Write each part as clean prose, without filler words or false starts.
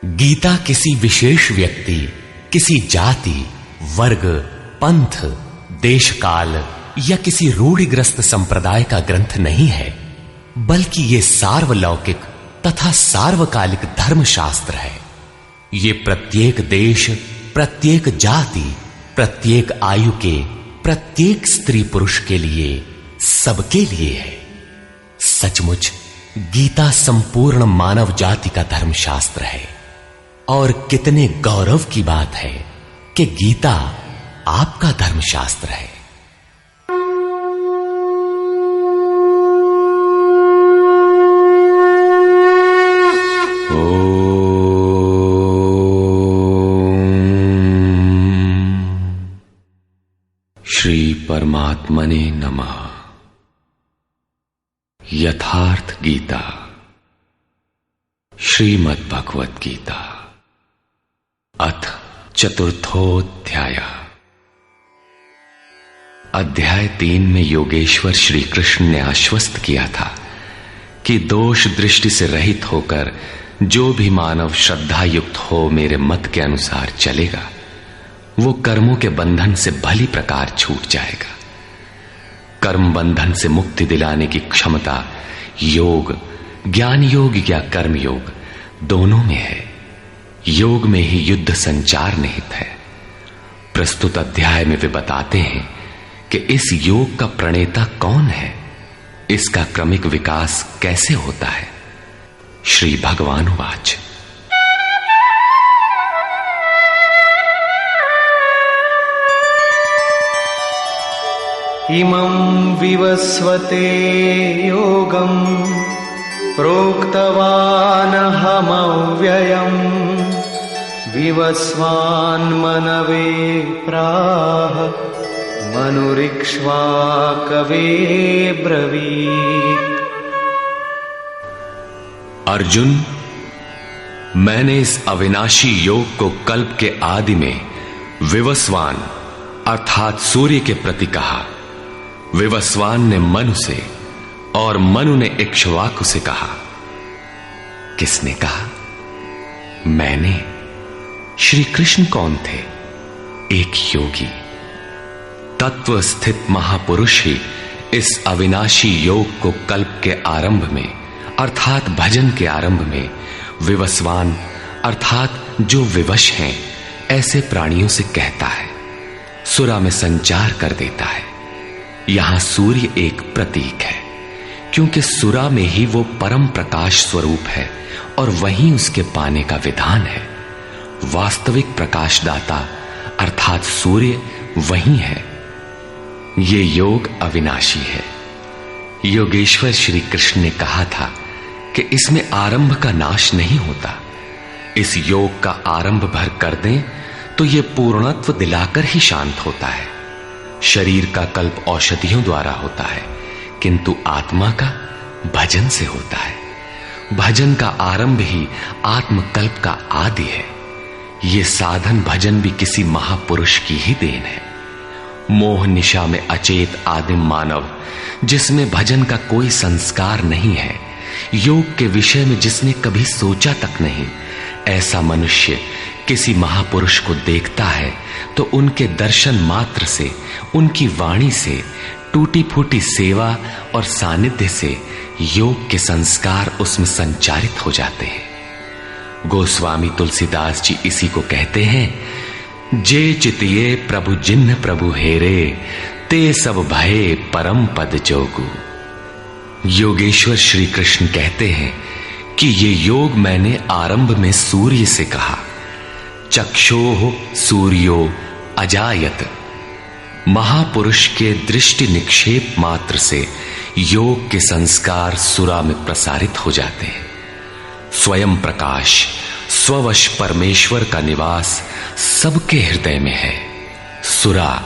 गीता किसी विशेष व्यक्ति, किसी जाति, वर्ग, पंथ, देश काल या किसी रूढ़िग्रस्त संप्रदाय का ग्रंथ नहीं है, बल्कि यह सार्वलौकिक तथा सार्वकालिक धर्मशास्त्र है। ये प्रत्येक देश, प्रत्येक जाति, प्रत्येक आयु के, प्रत्येक स्त्री पुरुष के लिए, सबके लिए है। सचमुच गीता संपूर्ण मानव जाति का धर्मशास्त्र है और कितने गौरव की बात है कि गीता आपका धर्मशास्त्र है। श्री परमात्मने नमः। यथार्थ गीता, श्रीमद् भगवत गीता, अथ चतुर्थोऽध्याय। अध्याय 3 में योगेश्वर श्री कृष्ण ने आश्वस्त किया था कि दोष दृष्टि से रहित होकर जो भी मानव श्रद्धा युक्त हो मेरे मत के अनुसार चलेगा, वो कर्मों के बंधन से भली प्रकार छूट जाएगा। कर्म बंधन से मुक्ति दिलाने की क्षमता योग, ज्ञान योग या कर्म योग दोनों में है। योग में ही युद्ध संचार निहित है। प्रस्तुत अध्याय में वे बताते हैं कि इस योग का प्रणेता कौन है, इसका क्रमिक विकास कैसे होता है। श्री भगवानुवाच। इमं विवस्वते योगं प्रोक्तवानहमव्ययम् विवस्वान्मनवे प्राह मनुरिक्ष्वाकवे ब्रवीत्। अर्जुन, मैंने इस अविनाशी योग को कल्प के आदि में विवस्वान अर्थात सूर्य के प्रति कहा। विवस्वान ने मनु से और मनु ने इक्ष्वाकु से कहा। किसने कहा? मैंने। श्री कृष्ण कौन थे? एक योगी, तत्व स्थित महापुरुष ही इस अविनाशी योग को कल्प के आरंभ में अर्थात भजन के आरंभ में विवस्वान अर्थात जो विवश हैं ऐसे प्राणियों से कहता है, सुरा में संचार कर देता है। यहां सूर्य एक प्रतीक है, क्योंकि सुरा में ही वो परम प्रकाश स्वरूप है और वहीं उसके पाने का विधान है। वास्तविक प्रकाशदाता अर्थात सूर्य वहीं है। ये योग अविनाशी है। योगेश्वर श्री कृष्ण ने कहा था कि इसमें आरंभ का नाश नहीं होता। इस योग का आरंभ भर कर दें तो यह पूर्णत्व दिलाकर ही शांत होता है। शरीर का कल्प औषधियों द्वारा होता है, किंतु आत्मा का भजन से होता है। भजन का आरंभ ही आत्मकल्प का आदि है। ये साधन भजन भी किसी महापुरुष की ही देन है। मोह निशा में अचेत आदिम मानव, जिसमें भजन का कोई संस्कार नहीं है, योग के विषय में जिसने कभी सोचा तक नहीं, ऐसा मनुष्य किसी महापुरुष को देखता है तो उनके दर्शन मात्र से, उनकी वाणी से, टूटी फूटी सेवा और सानिध्य से योग के संस्कार उसमें संचारित हो जाते हैं। गोस्वामी तुलसीदास जी इसी को कहते हैं, जे चितिये प्रभु जिन्ह प्रभु हेरे, ते सब भये परम पद जोगु। योगेश्वर श्री कृष्ण कहते हैं कि ये योग मैंने आरंभ में सूर्य से कहा। चक्षोः सूर्यो अजायत। महापुरुष के दृष्टि निक्षेप मात्र से योग के संस्कार सुरा में प्रसारित हो जाते हैं। स्वयं प्रकाश, स्ववश परमेश्वर का निवास सबके हृदय में है। सुरा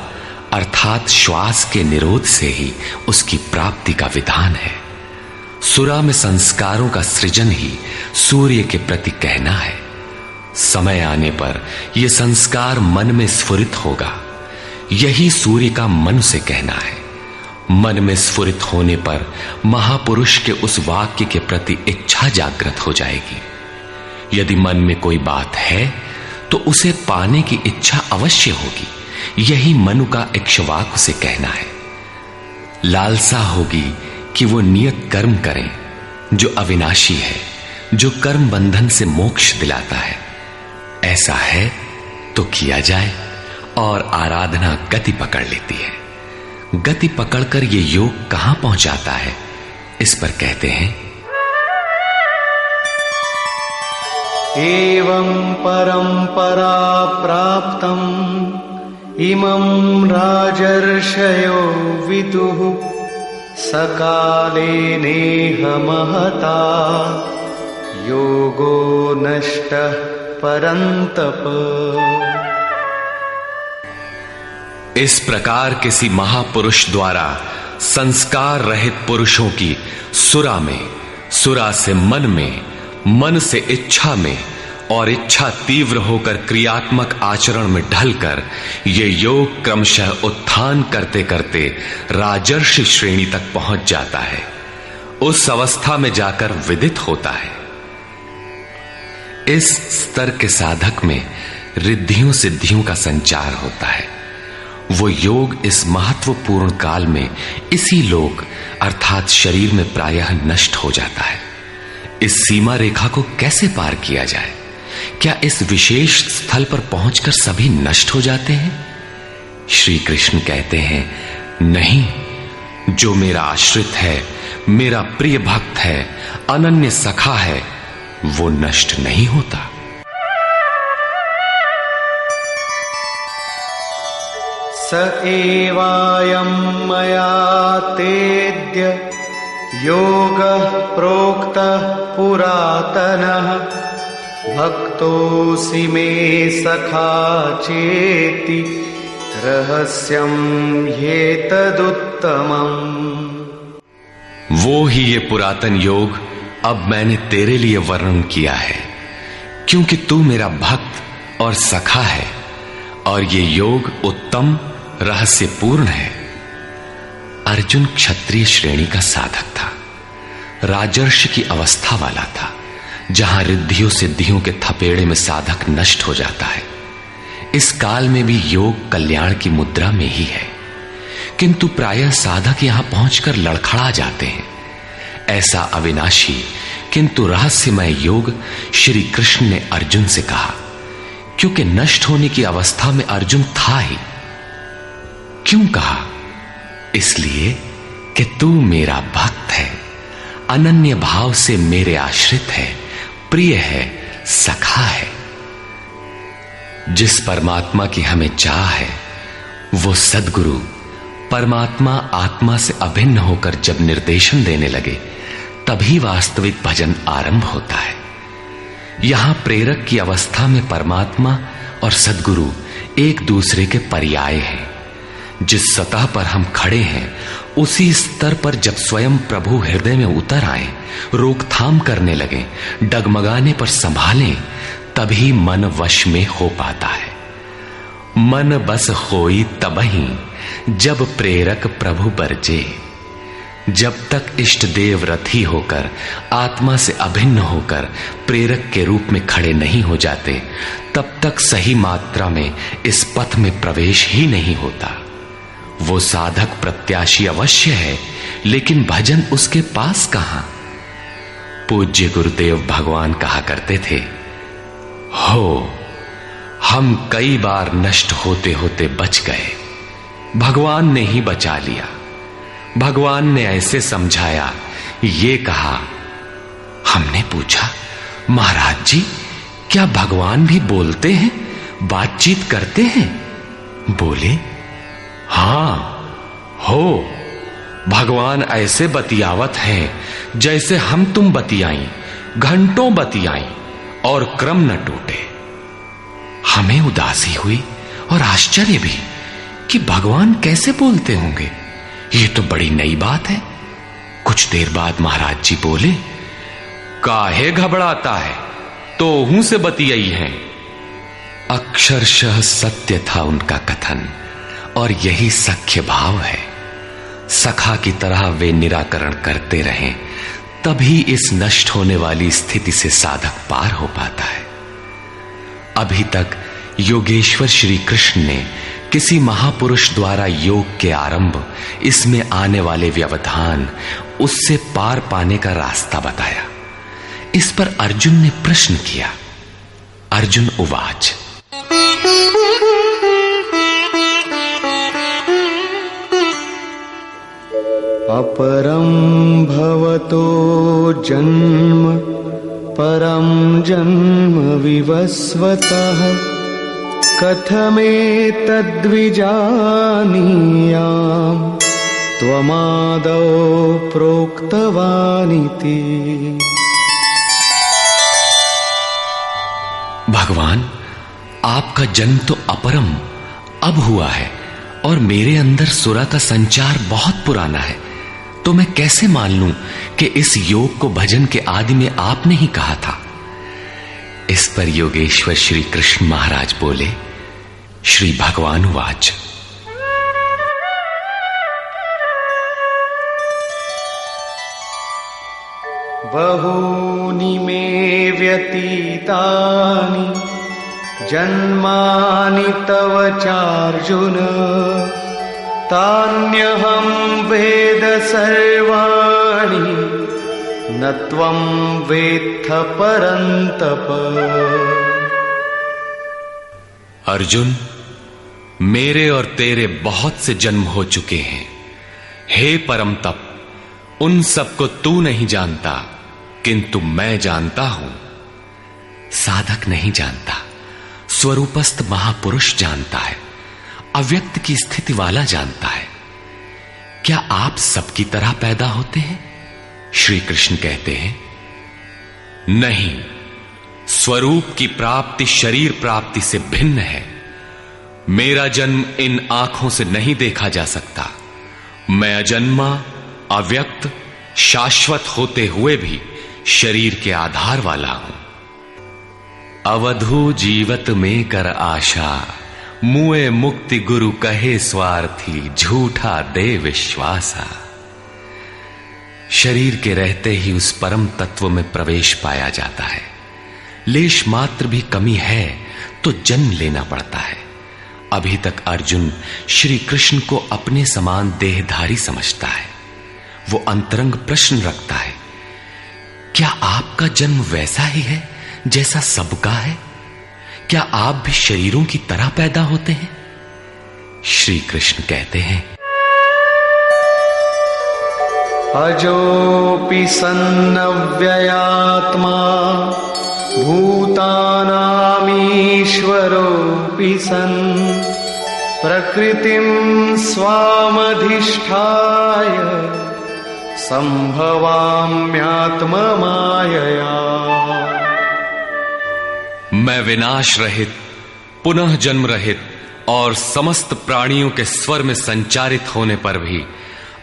अर्थात श्वास के निरोध से ही उसकी प्राप्ति का विधान है। सुरा में संस्कारों का सृजन ही सूर्य के प्रति कहना है। समय आने पर यह संस्कार मन में स्फुरित होगा। यही सूर्य का मन से कहना है। मन में स्फुरित होने पर महापुरुष के उस वाक्य के प्रति इच्छा जागृत हो जाएगी। यदि मन में कोई बात है तो उसे पाने की इच्छा अवश्य होगी। यही मनु का इक्ष्वाकु से कहना है। लालसा होगी कि वो नियत कर्म करें जो अविनाशी है, जो कर्म बंधन से मोक्ष दिलाता है। ऐसा है तो किया जाए और आराधना गति पकड़ लेती है। गति पकड़कर ये योग कहां पहुंचाता है, इस पर कहते हैं, एवं परंपरा प्राप्तम् इमं राजर्षयो विदुः सकाले नेह महता योगो नष्टः परन्तप। इस प्रकार किसी महापुरुष द्वारा संस्कार रहित पुरुषों की सुरा में, सुरा से मन में, मन से इच्छा में और इच्छा तीव्र होकर क्रियात्मक आचरण में ढलकर ये योग क्रमशः उत्थान करते करते राजर्षि श्रेणी तक पहुंच जाता है। उस अवस्था में जाकर विदित होता है। इस स्तर के साधक में रिद्धियों सिद्धियों का संचार होता है। वो योग इस महत्वपूर्ण काल में इसी लोक अर्थात शरीर में प्रायः नष्ट हो जाता है। इस सीमा रेखा को कैसे पार किया जाए? क्या इस विशेष स्थल पर पहुंचकर सभी नष्ट हो जाते हैं? श्री कृष्ण कहते हैं, नहीं, जो मेरा आश्रित है, मेरा प्रिय भक्त है, अनन्य सखा है, वो नष्ट नहीं होता। स एवायं मया तेद्य योगः प्रोक्तः पुरातनः भक्तोऽसि मे सखा चेति रहस्यं ह्येतदुत्तमम्। वो ही ये पुरातन योग अब मैंने तेरे लिए वर्णन किया है, क्योंकि तू मेरा भक्त और सखा है और ये योग उत्तम रहस्यपूर्ण है। अर्जुन क्षत्रिय श्रेणी का साधक था, राजर्षि की अवस्था वाला था, जहां रिद्धियों सिद्धियों के थपेड़े में साधक नष्ट हो जाता है। इस काल में भी योग कल्याण की मुद्रा में ही है, किंतु प्रायः साधक यहां पहुंचकर लड़खड़ा जाते हैं। ऐसा अविनाशी किंतु रहस्यमय योग श्री कृष्ण ने अर्जुन से कहा, क्योंकि नष्ट होने की अवस्था में अर्जुन था ही। क्यों कहा? इसलिए कि तू मेरा भक्त है, अनन्य भाव से मेरे आश्रित है, प्रिय है, सखा है। जिस परमात्मा की हमें चाह है, वो सद्गुरु परमात्मा आत्मा से अभिन्न होकर जब निर्देशन देने लगे, तभी वास्तविक भजन आरंभ होता है। यहां प्रेरक की अवस्था में परमात्मा और सद्गुरु एक दूसरे के पर्याय हैं। जिस सतह पर हम खड़े हैं, उसी स्तर पर जब स्वयं प्रभु हृदय में उतर आए, रोकथाम करने लगे, डगमगाने पर संभालें, तभी मन वश में हो पाता है। मन बस होई तबही जब प्रेरक प्रभु बरजे। जब तक इष्ट देव रथी होकर आत्मा से अभिन्न होकर प्रेरक के रूप में खड़े नहीं हो जाते, तब तक सही मात्रा में इस पथ में प्रवेश ही नहीं होता। वो साधक प्रत्याशी अवश्य है, लेकिन भजन उसके पास कहां? पूज्य गुरुदेव भगवान कहा करते थे, हो हम कई बार नष्ट होते होते बच गए, भगवान ने ही बचा लिया। भगवान ने ऐसे समझाया, ये कहा। हमने पूछा, महाराज जी, क्या भगवान भी बोलते हैं, बातचीत करते हैं? बोले, हां, हो, भगवान ऐसे बतियावत हैं जैसे हम तुम बतियाई, घंटों बतियाई और क्रम न टूटे। हमें उदासी हुई और आश्चर्य भी कि भगवान कैसे बोलते होंगे, ये तो बड़ी नई बात है। कुछ देर बाद महाराज जी बोले, काहे घबराता है, तो हूं से बतियाई हैं। अक्षरशः सत्य था उनका कथन, और यही सख्य भाव है। सखा की तरह वे निराकरण करते रहें, तभी इस नष्ट होने वाली स्थिति से साधक पार हो पाता है। अभी तक योगेश्वर श्री कृष्ण ने किसी महापुरुष द्वारा योग के आरंभ, इसमें आने वाले व्यवधान, उससे पार पाने का रास्ता बताया। इस पर अर्जुन ने प्रश्न किया। अर्जुन उवाच, अपरं भवतो जन्म परं जन्म विवस्वतः कथमेतद्विजानीयाम् त्वमादौ प्रोक्तवानिति। भगवान, आपका जन्म तो अपरम अब हुआ है और मेरे अंदर सुरा का संचार बहुत पुराना है, तो मैं कैसे मान लूं कि इस योग को भजन के आदि में आपने ही कहा था। इस पर योगेश्वर श्री कृष्ण महाराज बोले। श्री भगवान वाच, बहूनि मे व्यतीतानि जन्मानि तव चार्जुन तान्यहं वेद सर्वाणि न त्वं वेत्थ परन्तप। अर्जुन, मेरे और तेरे बहुत से जन्म हो चुके हैं। हे परम तप, उन सबको तू नहीं जानता, किंतु मैं जानता हूं। साधक नहीं जानता, स्वरूपस्थ महापुरुष जानता है, अव्यक्त की स्थिति वाला जानता है। क्या आप सबकी तरह पैदा होते हैं? श्री कृष्ण कहते हैं, नहीं, स्वरूप की प्राप्ति शरीर प्राप्ति से भिन्न है। मेरा जन्म इन आंखों से नहीं देखा जा सकता। मैं अजन्मा, अव्यक्त, शाश्वत होते हुए भी शरीर के आधार वाला हूं। अवधू जीवत में कर आशा, मुए मुक्ति गुरु कहे स्वार्थी, झूठा दे विश्वासा। शरीर के रहते ही उस परम तत्व में प्रवेश पाया जाता है। लेश मात्र भी कमी है तो जन्म लेना पड़ता है। अभी तक अर्जुन श्री कृष्ण को अपने समान देहधारी समझता है। वो अंतरंग प्रश्न रखता है, क्या आपका जन्म वैसा ही है जैसा सबका है? क्या आप भी शरीरों की तरह पैदा होते हैं? श्री कृष्ण कहते हैं, अजोऽपि सन्नव्ययात्मा भूतानामीश्वरोऽपि सन् प्रकृतिं स्वामधिष्ठाय संभवाम्यात्ममायया। मैं विनाश रहित, पुनः जन्म रहित और समस्त प्राणियों के स्वर में संचारित होने पर भी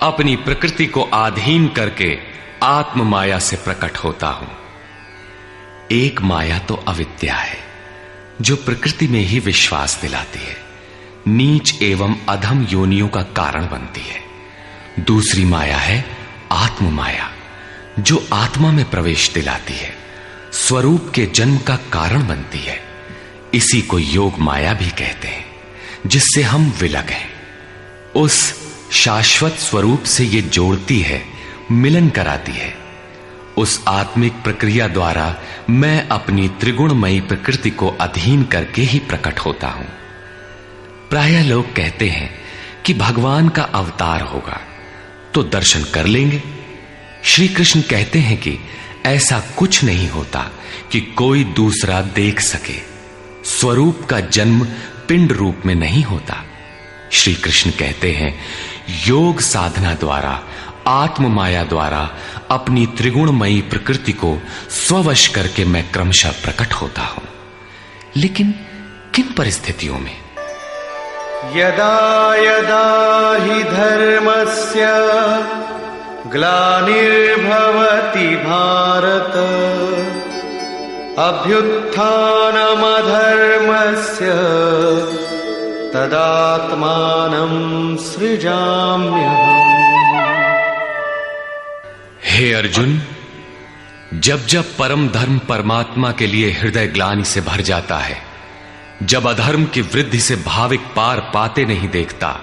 अपनी प्रकृति को अधीन करके आत्म माया से प्रकट होता हूं। एक माया तो अविद्या है, जो प्रकृति में ही विश्वास दिलाती है, नीच एवं अधम योनियों का कारण बनती है। दूसरी माया है आत्म माया, जो आत्मा में प्रवेश दिलाती है, स्वरूप के जन्म का कारण बनती है। इसी को योग माया भी कहते हैं, जिससे हम विलग हैं। उस शाश्वत स्वरूप से ये जोड़ती है, मिलन कराती है। उस आत्मिक प्रक्रिया द्वारा मैं अपनी त्रिगुणमयी प्रकृति को अधीन करके ही प्रकट होता हूं। प्रायः लोग कहते हैं कि भगवान का अवतार होगा तो दर्शन कर लेंगे। श्री कृष्ण कहते हैं कि ऐसा कुछ नहीं होता कि कोई दूसरा देख सके। स्वरूप का जन्म पिंड रूप में नहीं होता। श्री कृष्ण कहते हैं, योग साधना द्वारा, आत्म माया द्वारा अपनी त्रिगुणमयी प्रकृति को स्ववश करके मैं क्रमशः प्रकट होता हूं। लेकिन किन परिस्थितियों में? यदा यदा हि धर्मस्य ग्लानिर्भवति भारत अभ्युत्थानमधर्मस्य तदात्मानं सृजाम्यहम्। हे अर्जुन, जब जब परम धर्म परमात्मा के लिए हृदय ग्लानि से भर जाता है, जब अधर्म की वृद्धि से भाविक पार पाते नहीं देखता,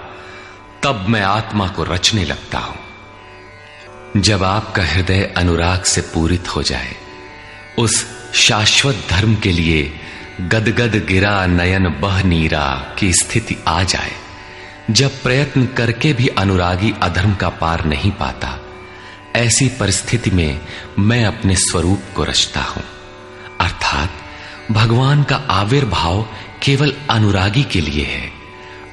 तब मैं आत्मा को रचने लगता हूं। जब आपका हृदय अनुराग से पूरित हो जाए, उस शाश्वत धर्म के लिए गदगद गिरा नयन बह नीरा की स्थिति आ जाए, जब प्रयत्न करके भी अनुरागी अधर्म का पार नहीं पाता, ऐसी परिस्थिति में मैं अपने स्वरूप को रचता हूं। अर्थात भगवान का आविर्भाव केवल अनुरागी के लिए है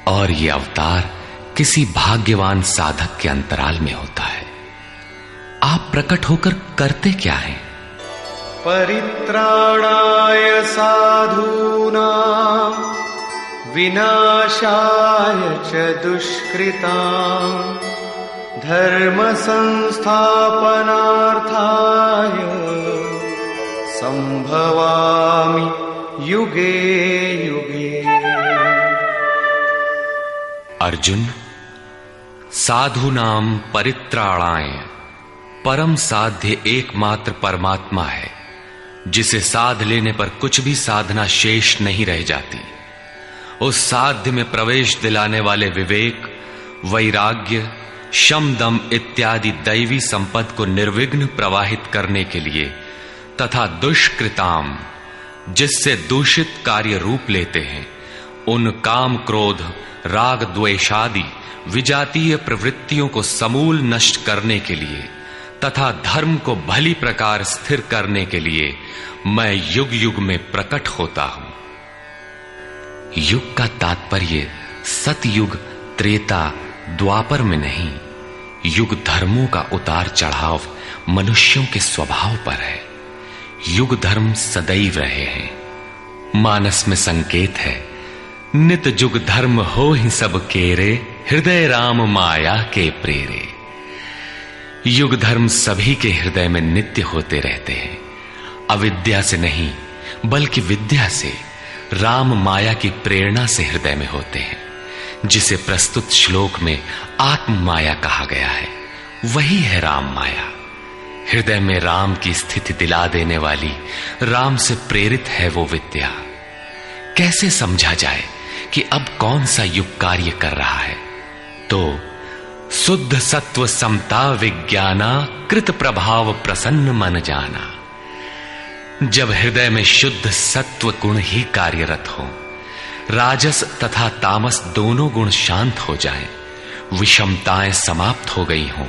और यह अवतार किसी भाग्यवान साधक के अंतराल में होता है। आप प्रकट होकर करते क्या हैं? परित्राणाय साधूनां विनाशाय च दुष्कृतां धर्म संस्थापनार्थाय संभवामि युगे युगे। अर्जुन, साधूनां परित्राणाय परम साध्य एकमात्र परमात्मा है, जिसे साध लेने पर कुछ भी साधना शेष नहीं रह जाती। उस साध्य में प्रवेश दिलाने वाले विवेक, वैराग्य, शम दम इत्यादि दैवी संपद को निर्विघ्न प्रवाहित करने के लिए तथा दुष्कृताम, जिससे दूषित कार्य रूप लेते हैं, उन काम क्रोध राग द्वेषादि विजातीय प्रवृत्तियों को समूल नष्ट करने के लिए तथा धर्म को भली प्रकार स्थिर करने के लिए मैं युग युग में प्रकट होता हूं। युग का तात्पर्य सतयुग, त्रेता, द्वापर में नहीं। युग धर्मों का उतार चढ़ाव मनुष्यों के स्वभाव पर है। युग धर्म सदैव रहे हैं। मानस में संकेत है, नित जुग धर्म हो ही सब केरे, हृदय राम माया के प्रेरे। युग धर्म सभी के हृदय में नित्य होते रहते हैं। अविद्या से नहीं बल्कि विद्या से, राम माया की प्रेरणा से हृदय में होते हैं, जिसे प्रस्तुत श्लोक में आत्म माया कहा गया है। वही है राम माया। हृदय में राम की स्थिति दिला देने वाली, राम से प्रेरित है वो विद्या। कैसे समझा जाए कि अब कौन सा युग कार्य कर रहा है? तो शुद्ध सत्व समता विज्ञाना, कृत प्रभाव प्रसन्न मन जाना। जब हृदय में शुद्ध सत्व गुण ही कार्यरत हो, राजस तथा तामस दोनों गुण शांत हो जाएं, विषमताएं समाप्त हो गई हों,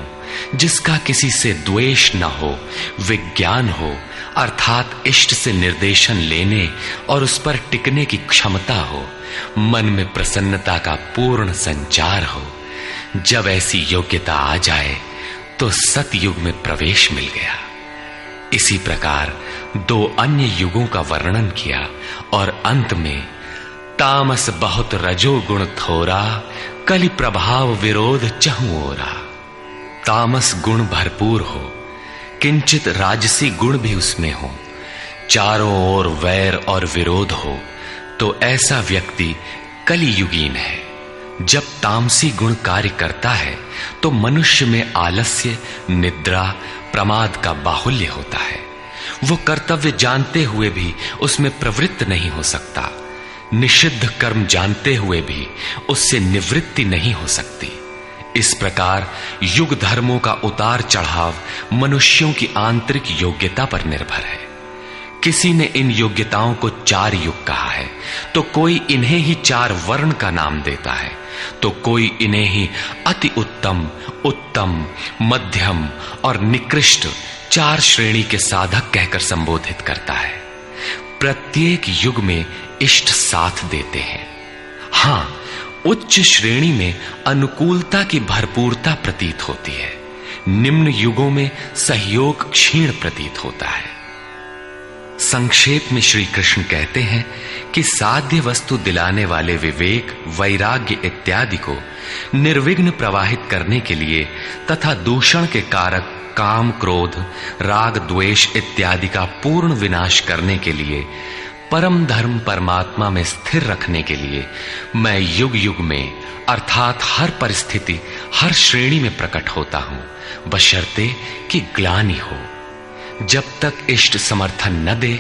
जिसका किसी से द्वेष न हो, विज्ञान हो, अर्थात इष्ट से निर्देशन लेने और उस पर टिकने की क्षमता हो, मन में प्रसन्नता का पूर्ण संचार हो, जब ऐसी योग्यता आ जाए तो सतयुग में प्रवेश मिल गया। इसी प्रकार दो अन्य युगों का वर्णन किया और अंत में तामस बहुत रजो गुण थोरा, कलि प्रभाव विरोध चहुं ओरा। तामस गुण भरपूर हो, किंचित राजसी गुण भी उसमें हो, चारों ओर वैर और विरोध हो, तो ऐसा व्यक्ति कलियुगीन है। जब तामसी गुण कार्य करता है तो मनुष्य में आलस्य, निद्रा, प्रमाद का बाहुल्य होता है। वो कर्तव्य जानते हुए भी उसमें प्रवृत्त नहीं हो सकता। निषिद्ध कर्म जानते हुए भी उससे निवृत्ति नहीं हो सकती। इस प्रकार युग धर्मों का उतार चढ़ाव मनुष्यों की आंतरिक योग्यता पर निर्भर है। किसी ने इन योग्यताओं को 4 युग कहा है, तो कोई इन्हें ही 4 वर्ण का नाम देता है, तो कोई इन्हें ही अति उत्तम, उत्तम, मध्यम और निकृष्ट 4 श्रेणी के साधक कहकर संबोधित करता है। प्रत्येक युग में इष्ट साथ देते हैं। हां, उच्च श्रेणी में अनुकूलता की भरपूरता प्रतीत होती है, निम्न युगों में सहयोग क्षीण प्रतीत होता है। संक्षेप में श्री कृष्ण कहते हैं कि साध्य वस्तु दिलाने वाले विवेक, वैराग्य इत्यादि को निर्विघ्न प्रवाहित करने के लिए तथा दूषण के कारक काम, क्रोध, राग, द्वेष इत्यादि का पूर्ण विनाश करने के लिए, परम धर्म परमात्मा में स्थिर रखने के लिए मैं युग युग में अर्थात हर परिस्थिति, हर श्रेणी में प्रकट होता हूं, बशर्ते कि ग्लानि हो। जब तक इष्ट समर्थन न दे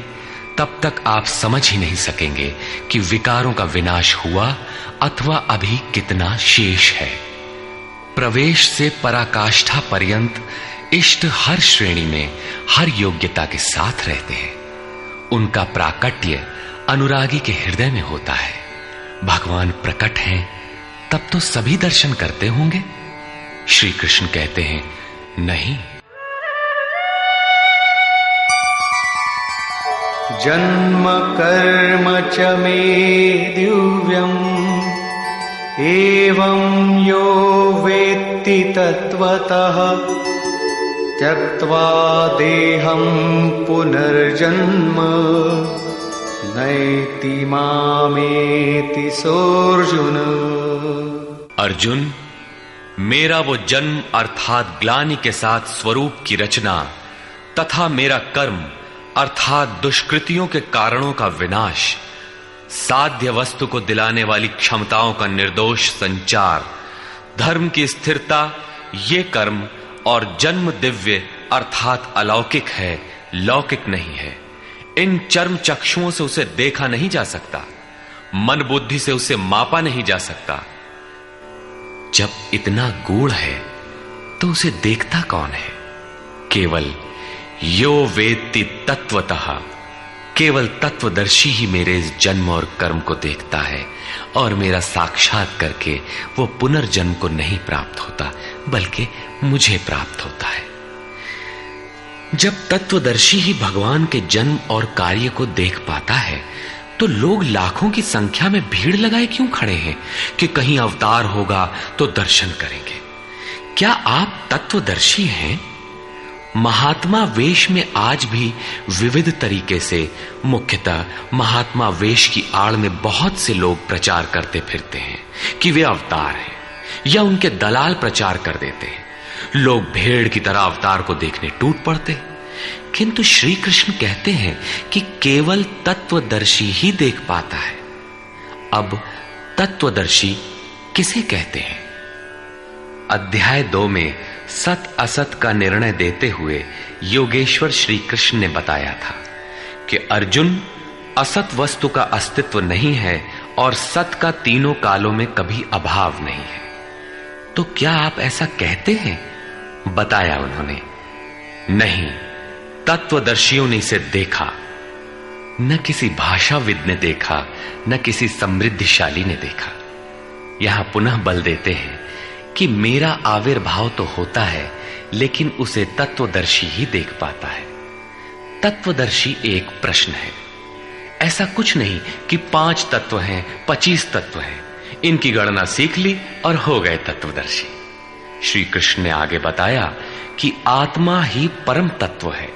तब तक आप समझ ही नहीं सकेंगे कि विकारों का विनाश हुआ अथवा अभी कितना शेष है। प्रवेश से पराकाष्ठा पर्यंत इष्ट हर श्रेणी में हर योग्यता के साथ रहते हैं। उनका प्राकट्य अनुरागी के हृदय में होता है। भगवान प्रकट हैं तब तो सभी दर्शन करते होंगे। श्री कृष्ण कहते हैं नहीं। जन्म कर्म च मे दिव्यम् एवं यो वेत्ति तत्वतः त्यक्त्वा देहं पुनर्जन्म नैति मामेति सोऽर्जुन। अर्जुन, मेरा वो जन्म अर्थात ग्लानि के साथ स्वरूप की रचना तथा मेरा कर्म अर्थात दुष्कृतियों के कारणों का विनाश, साध्य वस्तु को दिलाने वाली क्षमताओं का निर्दोष संचार, धर्म की स्थिरता, ये कर्म और जन्म दिव्य अर्थात अलौकिक है, लौकिक नहीं है। इन चर्म चक्षुओं से उसे देखा नहीं जा सकता, मन बुद्धि से उसे मापा नहीं जा सकता। जब इतना गूढ़ है तो उसे देखता कौन है? केवल यो वेत्ति तत्वतः, केवल तत्वदर्शी ही मेरे इस जन्म और कर्म को देखता है और मेरा साक्षात करके वो पुनर्जन्म को नहीं प्राप्त होता बल्कि मुझे प्राप्त होता है। जब तत्वदर्शी ही भगवान के जन्म और कार्य को देख पाता है तो लोग लाखों की संख्या में भीड़ लगाए क्यों खड़े हैं कि कहीं अवतार होगा तो दर्शन करेंगे? क्या आप तत्वदर्शी हैं? महात्मा वेश में आज भी विविध तरीके से, मुख्यतः महात्मा वेश की आड़ में बहुत से लोग प्रचार करते फिरते हैं कि वे अवतार हैं, या उनके दलाल प्रचार कर देते हैं। लोग भेड़ की तरह अवतार को देखने टूट पड़ते हैं। किंतु श्री कृष्ण कहते हैं कि केवल तत्वदर्शी ही देख पाता है। अब तत्वदर्शी किसे कहते हैं? अध्याय 2 में सत असत का निर्णय देते हुए योगेश्वर श्री कृष्ण ने बताया था कि अर्जुन, असत वस्तु का अस्तित्व नहीं है और सत का तीनों कालों में कभी अभाव नहीं है। तो क्या आप ऐसा कहते हैं? बताया उन्होंने, नहीं, तत्वदर्शियों ने इसे देखा। न किसी भाषाविद ने देखा, न किसी समृद्धिशाली ने देखा। यहां पुनः बल देते हैं कि मेरा आविर्भाव तो होता है लेकिन उसे तत्वदर्शी ही देख पाता है। तत्वदर्शी एक प्रश्न है। ऐसा कुछ नहीं कि 5 तत्व हैं, 25 तत्व हैं, इनकी गणना सीख ली और हो गए तत्वदर्शी। श्री कृष्ण ने आगे बताया कि आत्मा ही परम तत्व है।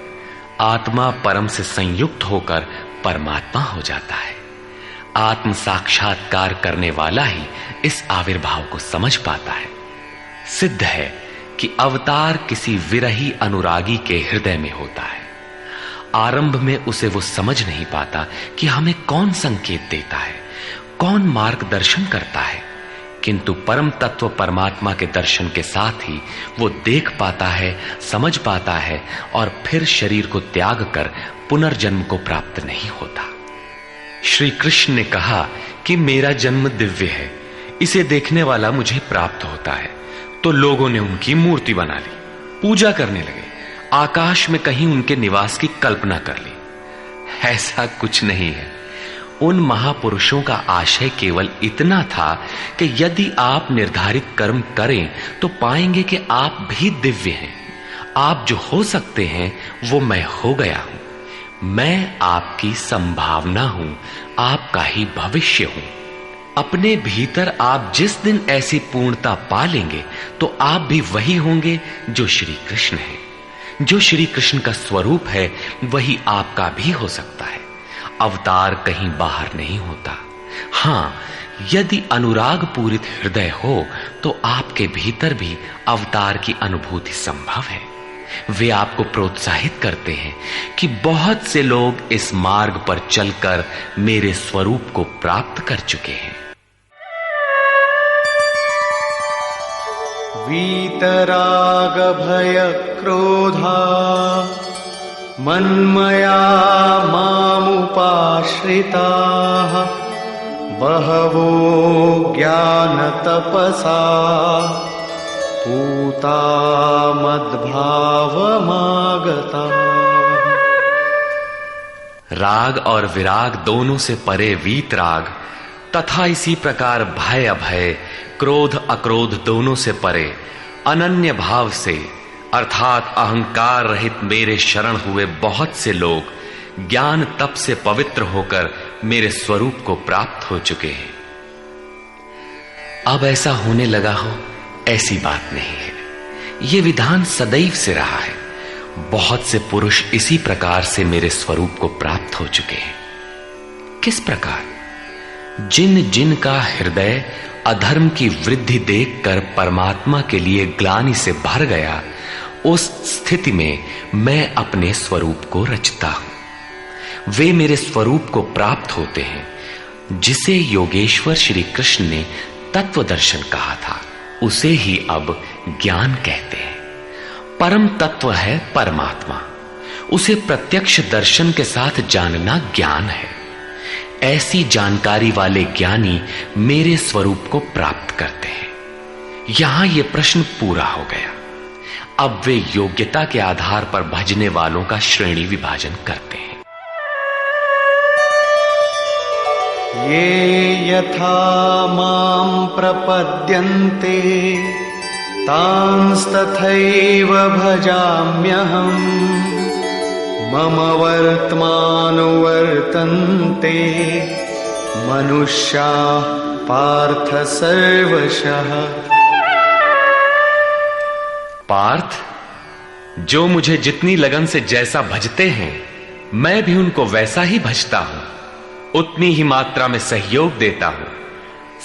आत्मा परम से संयुक्त होकर परमात्मा हो जाता है। आत्म साक्षात्कार करने वाला ही इस आविर्भाव को समझ पाता है। सिद्ध है कि अवतार किसी विरही अनुरागी के हृदय में होता है। आरंभ में उसे वो समझ नहीं पाता कि हमें कौन संकेत देता है, कौन मार्गदर्शन करता है, किंतु परम तत्व परमात्मा के दर्शन के साथ ही वो देख पाता है, समझ पाता है और फिर शरीर को त्याग कर पुनर्जन्म को प्राप्त नहीं होता। श्री कृष्ण ने कहा कि मेरा जन्म दिव्य है, इसे देखने वाला मुझे प्राप्त होता है। तो लोगों ने उनकी मूर्ति बना ली, पूजा करने लगे, आकाश में कहीं उनके निवास की कल्पना कर ली। ऐसा कुछ नहीं है। उन महापुरुषों का आशय केवल इतना था कि यदि आप निर्धारित कर्म करें तो पाएंगे कि आप भी दिव्य हैं। आप जो हो सकते हैं वो मैं हो गया हूं। मैं आपकी संभावना हूं, आपका ही भविष्य हूं। अपने भीतर आप जिस दिन ऐसी पूर्णता पा लेंगे तो आप भी वही होंगे जो श्री कृष्ण है। जो श्री कृष्ण का स्वरूप है वही आपका भी हो सकता है। अवतार कहीं बाहर नहीं होता। हां, यदि अनुराग पूरित हृदय हो तो आपके भीतर भी अवतार की अनुभूति संभव है। वे आपको प्रोत्साहित करते हैं कि बहुत से लोग इस मार्ग पर चलकर मेरे स्वरूप को प्राप्त कर चुके हैं। वीतराग भय क्रोधा मन्मया मामुपाश्रिताः बहवो ज्ञानतपसा पूता मद्भावमागता। राग और विराग दोनों से परे वीतराग तथा इसी प्रकार भय अभय, क्रोध अक्रोध दोनों से परे अनन्य भाव से अर्थात अहंकार रहित मेरे शरण हुए बहुत से लोग ज्ञान तप से पवित्र होकर मेरे स्वरूप को प्राप्त हो चुके हैं। अब ऐसा होने लगा हो ऐसी बात नहीं है। यह विधान सदैव से रहा है। बहुत से पुरुष इसी प्रकार से मेरे स्वरूप को प्राप्त हो चुके हैं। किस प्रकार? जिन जिन का हृदय अधर्म की वृद्धि देखकर परमात्मा के लिए ग्लानि से भर गया, उस स्थिति में मैं अपने स्वरूप को रचता हूं। वे मेरे स्वरूप को प्राप्त होते हैं, जिसे योगेश्वर श्री कृष्ण ने तत्व दर्शन कहा था, उसे ही अब ज्ञान कहते हैं। परम तत्व है परमात्मा, उसे प्रत्यक्ष दर्शन के साथ जानना ज्ञान है। ऐसी जानकारी वाले ज्ञानी मेरे स्वरूप को प्राप्त करते हैं। यहां यह प्रश्न पूरा हो गया। अब वे योग्यता के आधार पर भजने वालों का श्रेणी विभाजन करते हैं। ये यथा मां प्रपद्यन्ते तांस्तथैव भजाम्यहम् मम वर्त्मानुवर्तन्ते मनुष्याः पार्थ सर्वशः। पार्थ, जो मुझे जितनी लगन से जैसा भजते हैं, मैं भी उनको वैसा ही भजता हूं, उतनी ही मात्रा में सहयोग देता हूं।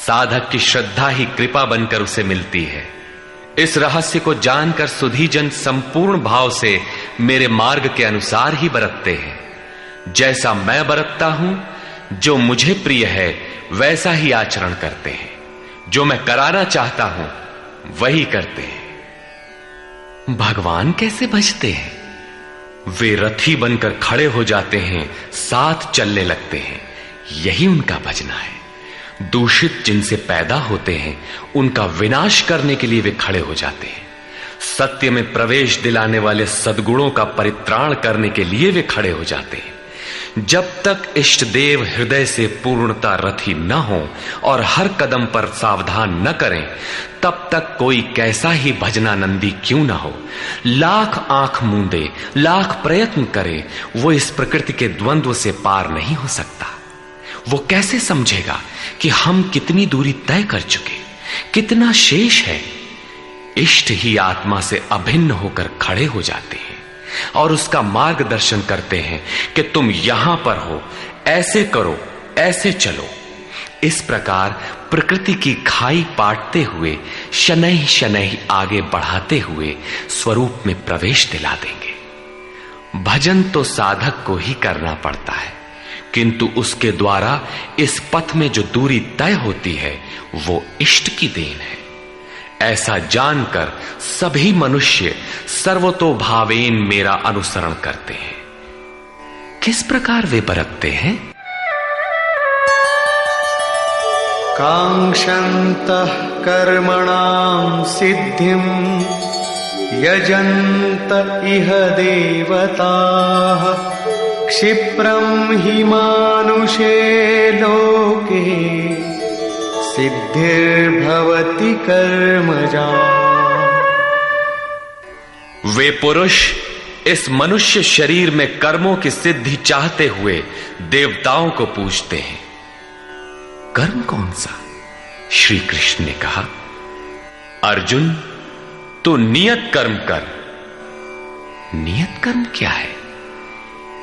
साधक की श्रद्धा ही कृपा बनकर उसे मिलती है। इस रहस्य को जानकर सुधीजन संपूर्ण भाव से मेरे मार्ग के अनुसार ही बरतते हैं। जैसा मैं बरतता हूं, जो मुझे प्रिय है वैसा ही आचरण करते हैं। जो मैं कराना चाहता हूं वही करते हैं। भगवान कैसे भजते हैं? वे रथी बनकर खड़े हो जाते हैं, साथ चलने लगते हैं। यही उनका भजना है। दूषित जिनसे पैदा होते हैं, उनका विनाश करने के लिए वे खड़े हो जाते हैं। सत्य में प्रवेश दिलाने वाले सद्गुणों का परित्राण करने के लिए वे खड़े हो जाते हैं। जब तक इष्ट देव हृदय से पूर्णता रथी न हो और हर कदम पर सावधान न करें, तब तक कोई कैसा ही भजनानंदी क्यों न हो, लाख आंख मूंदे, लाख प्रयत्न करे, वो इस प्रकृति के द्वंद्व से पार नहीं हो सकता। वो कैसे समझेगा कि हम कितनी दूरी तय कर चुके, कितना शेष है। इष्ट ही आत्मा से अभिन्न होकर खड़े हो जाते हैं और उसका मार्गदर्शन करते हैं कि तुम यहां पर हो, ऐसे करो, ऐसे चलो। इस प्रकार प्रकृति की खाई पाटते हुए शनैः शनैः आगे बढ़ाते हुए स्वरूप में प्रवेश दिला देंगे। भजन तो साधक को ही करना पड़ता है, किंतु उसके द्वारा इस पथ में जो दूरी तय होती है वो इष्ट की देन है। ऐसा जानकर सभी मनुष्य सर्वतोभावेन मेरा अनुसरण करते हैं। किस प्रकार वे बरतते हैं? कांक्षन्तः कर्मणां सिद्धिं यजन्त इह देवताः क्षिप्रं हि मानुषे लोके सिद्धिर्भवति कर्मजा। वे पुरुष इस मनुष्य शरीर में कर्मों की सिद्धि चाहते हुए देवताओं को पूजते हैं। कर्म कौन सा? श्री कृष्ण ने कहा, अर्जुन तू नियत कर्म कर। नियत कर्म क्या है?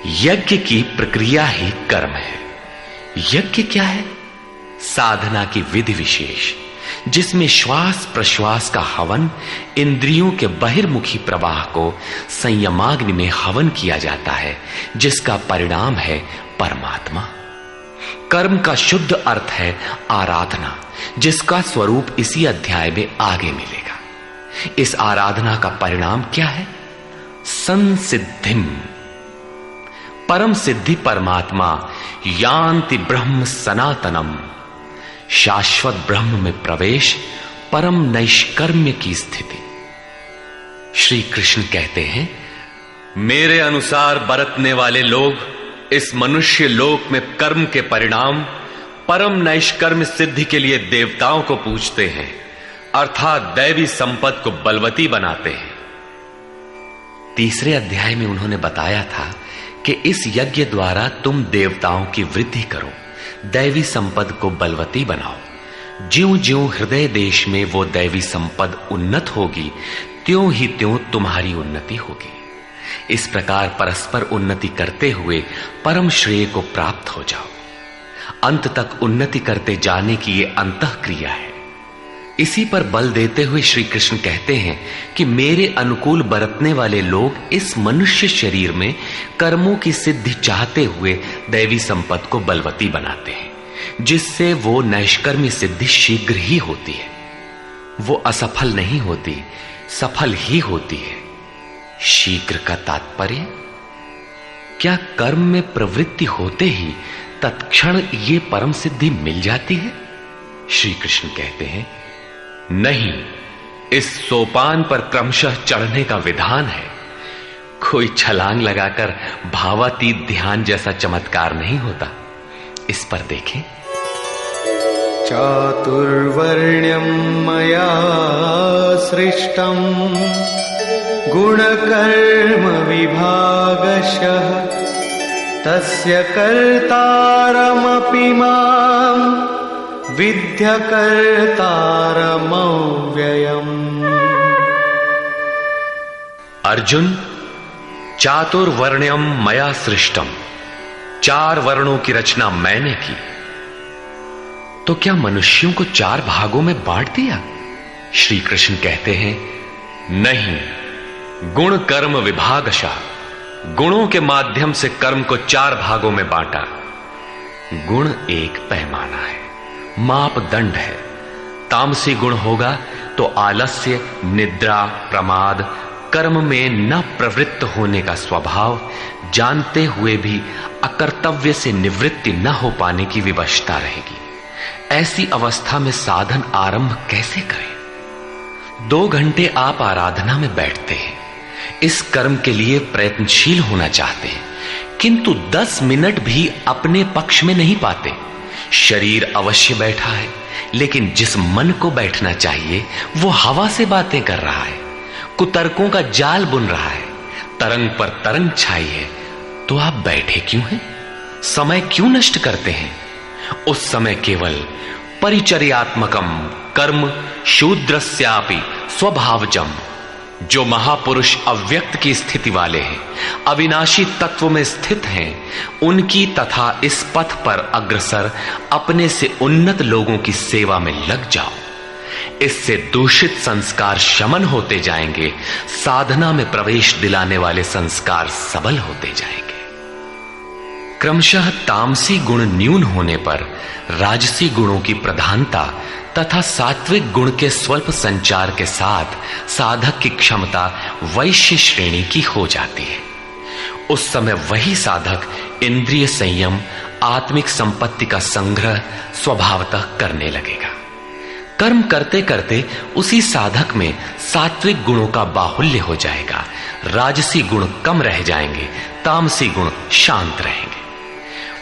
यज्ञ की प्रक्रिया ही कर्म है। यज्ञ क्या है? साधना की विधि विशेष, जिसमें श्वास प्रश्वास का हवन, इंद्रियों के बहिर्मुखी प्रवाह को संयमाग्नि में हवन किया जाता है, जिसका परिणाम है परमात्मा। कर्म का शुद्ध अर्थ है आराधना, जिसका स्वरूप इसी अध्याय में आगे मिलेगा। इस आराधना का परिणाम क्या है? संसिद्धिम, परम सिद्धि परमात्मा यान्ति ब्रह्म सनातनम, शाश्वत ब्रह्म में प्रवेश, परम नैष्कर्म्य की स्थिति। श्री कृष्ण कहते हैं, मेरे अनुसार बरतने वाले लोग इस मनुष्य लोक में कर्म के परिणाम परम नैष्कर्म्य सिद्धि के लिए देवताओं को पूजते हैं, अर्थात दैवी संपत्ति को बलवती बनाते हैं। तीसरे अध्याय में उन्होंने बताया था कि इस यज्ञ द्वारा तुम देवताओं की वृद्धि करो, दैवी संपद को बलवती बनाओ। ज्यों ज्यों हृदय देश में वो दैवी संपद उन्नत होगी, त्यों ही त्यों तुम्हारी उन्नति होगी। इस प्रकार परस्पर उन्नति करते हुए परम श्रेय को प्राप्त हो जाओ। अंत तक उन्नति करते जाने की ये अंतःक्रिया है। इसी पर बल देते हुए श्री कृष्ण कहते हैं कि मेरे अनुकूल बरतने वाले लोग इस मनुष्य शरीर में कर्मों की सिद्धि चाहते हुए दैवी संपत्ति को बलवती बनाते हैं, जिससे वो नैष्कर्म्य सिद्धि शीघ्र ही होती है। वो असफल नहीं होती, सफल ही होती है। शीघ्र का तात्पर्य, क्या कर्म में प्रवृत्ति होते ही तत्क्षण ये परम सिद्धि मिल जाती है? श्री कृष्ण कहते हैं, नहीं, इस सोपान पर क्रमशः चढ़ने का विधान है। कोई छलांग लगाकर भावातीत ध्यान जैसा चमत्कार नहीं होता। इस पर देखें, चातुर्वर्ण्यं मया सृष्टं गुणकर्म विभागशः तस्य कर्तारमपि मां विद्यकर्तारमव्ययम्। अर्जुन, चातुर्वर्ण्यम मया सृष्टम, 4 वर्णों की रचना मैंने की। तो क्या मनुष्यों को 4 भागों में बांट दिया? श्री कृष्ण कहते हैं, नहीं, गुण कर्म विभागशः, गुणों के माध्यम से कर्म को 4 भागों में बांटा। गुण एक पैमाना है, मापदंड है। तामसी गुण होगा तो आलस्य, निद्रा, प्रमाद, कर्म में न प्रवृत्त होने का स्वभाव, जानते हुए भी अकर्तव्य से निवृत्ति न हो पाने की विवशता रहेगी। ऐसी अवस्था में साधन आरंभ कैसे करें? 2 घंटे आप आराधना में बैठते हैं, इस कर्म के लिए प्रयत्नशील होना चाहते हैं, किंतु 10 मिनट भी अपने पक्ष में नहीं पाते। शरीर अवश्य बैठा है, लेकिन जिस मन को बैठना चाहिए वो हवा से बातें कर रहा है, कुतर्कों का जाल बुन रहा है, तरंग पर तरंग छाई है। तो आप बैठे क्यों हैं? समय क्यों नष्ट करते हैं? उस समय केवल परिचर्यात्मकम कर्म शूद्रस्यापि स्वभावजम, जो महापुरुष अव्यक्त की स्थिति वाले हैं, अविनाशी तत्व में स्थित हैं, उनकी तथा इस पथ पर अग्रसर अपने से उन्नत लोगों की सेवा में लग जाओ। इससे दूषित संस्कार शमन होते जाएंगे, साधना में प्रवेश दिलाने वाले संस्कार सबल होते जाएंगे। क्रमशः तामसी गुण न्यून होने पर राजसी गुणों की प्रधानता तथा सात्विक गुण के स्वल्प संचार के साथ साधक की क्षमता वैश्य श्रेणी की हो जाती है। उस समय वही साधक इंद्रिय संयम, आत्मिक संपत्ति का संग्रह स्वभावतः करने लगेगा। कर्म करते करते उसी साधक में सात्विक गुणों का बाहुल्य हो जाएगा, राजसी गुण कम रह जाएंगे, तामसी गुण शांत रहेंगे।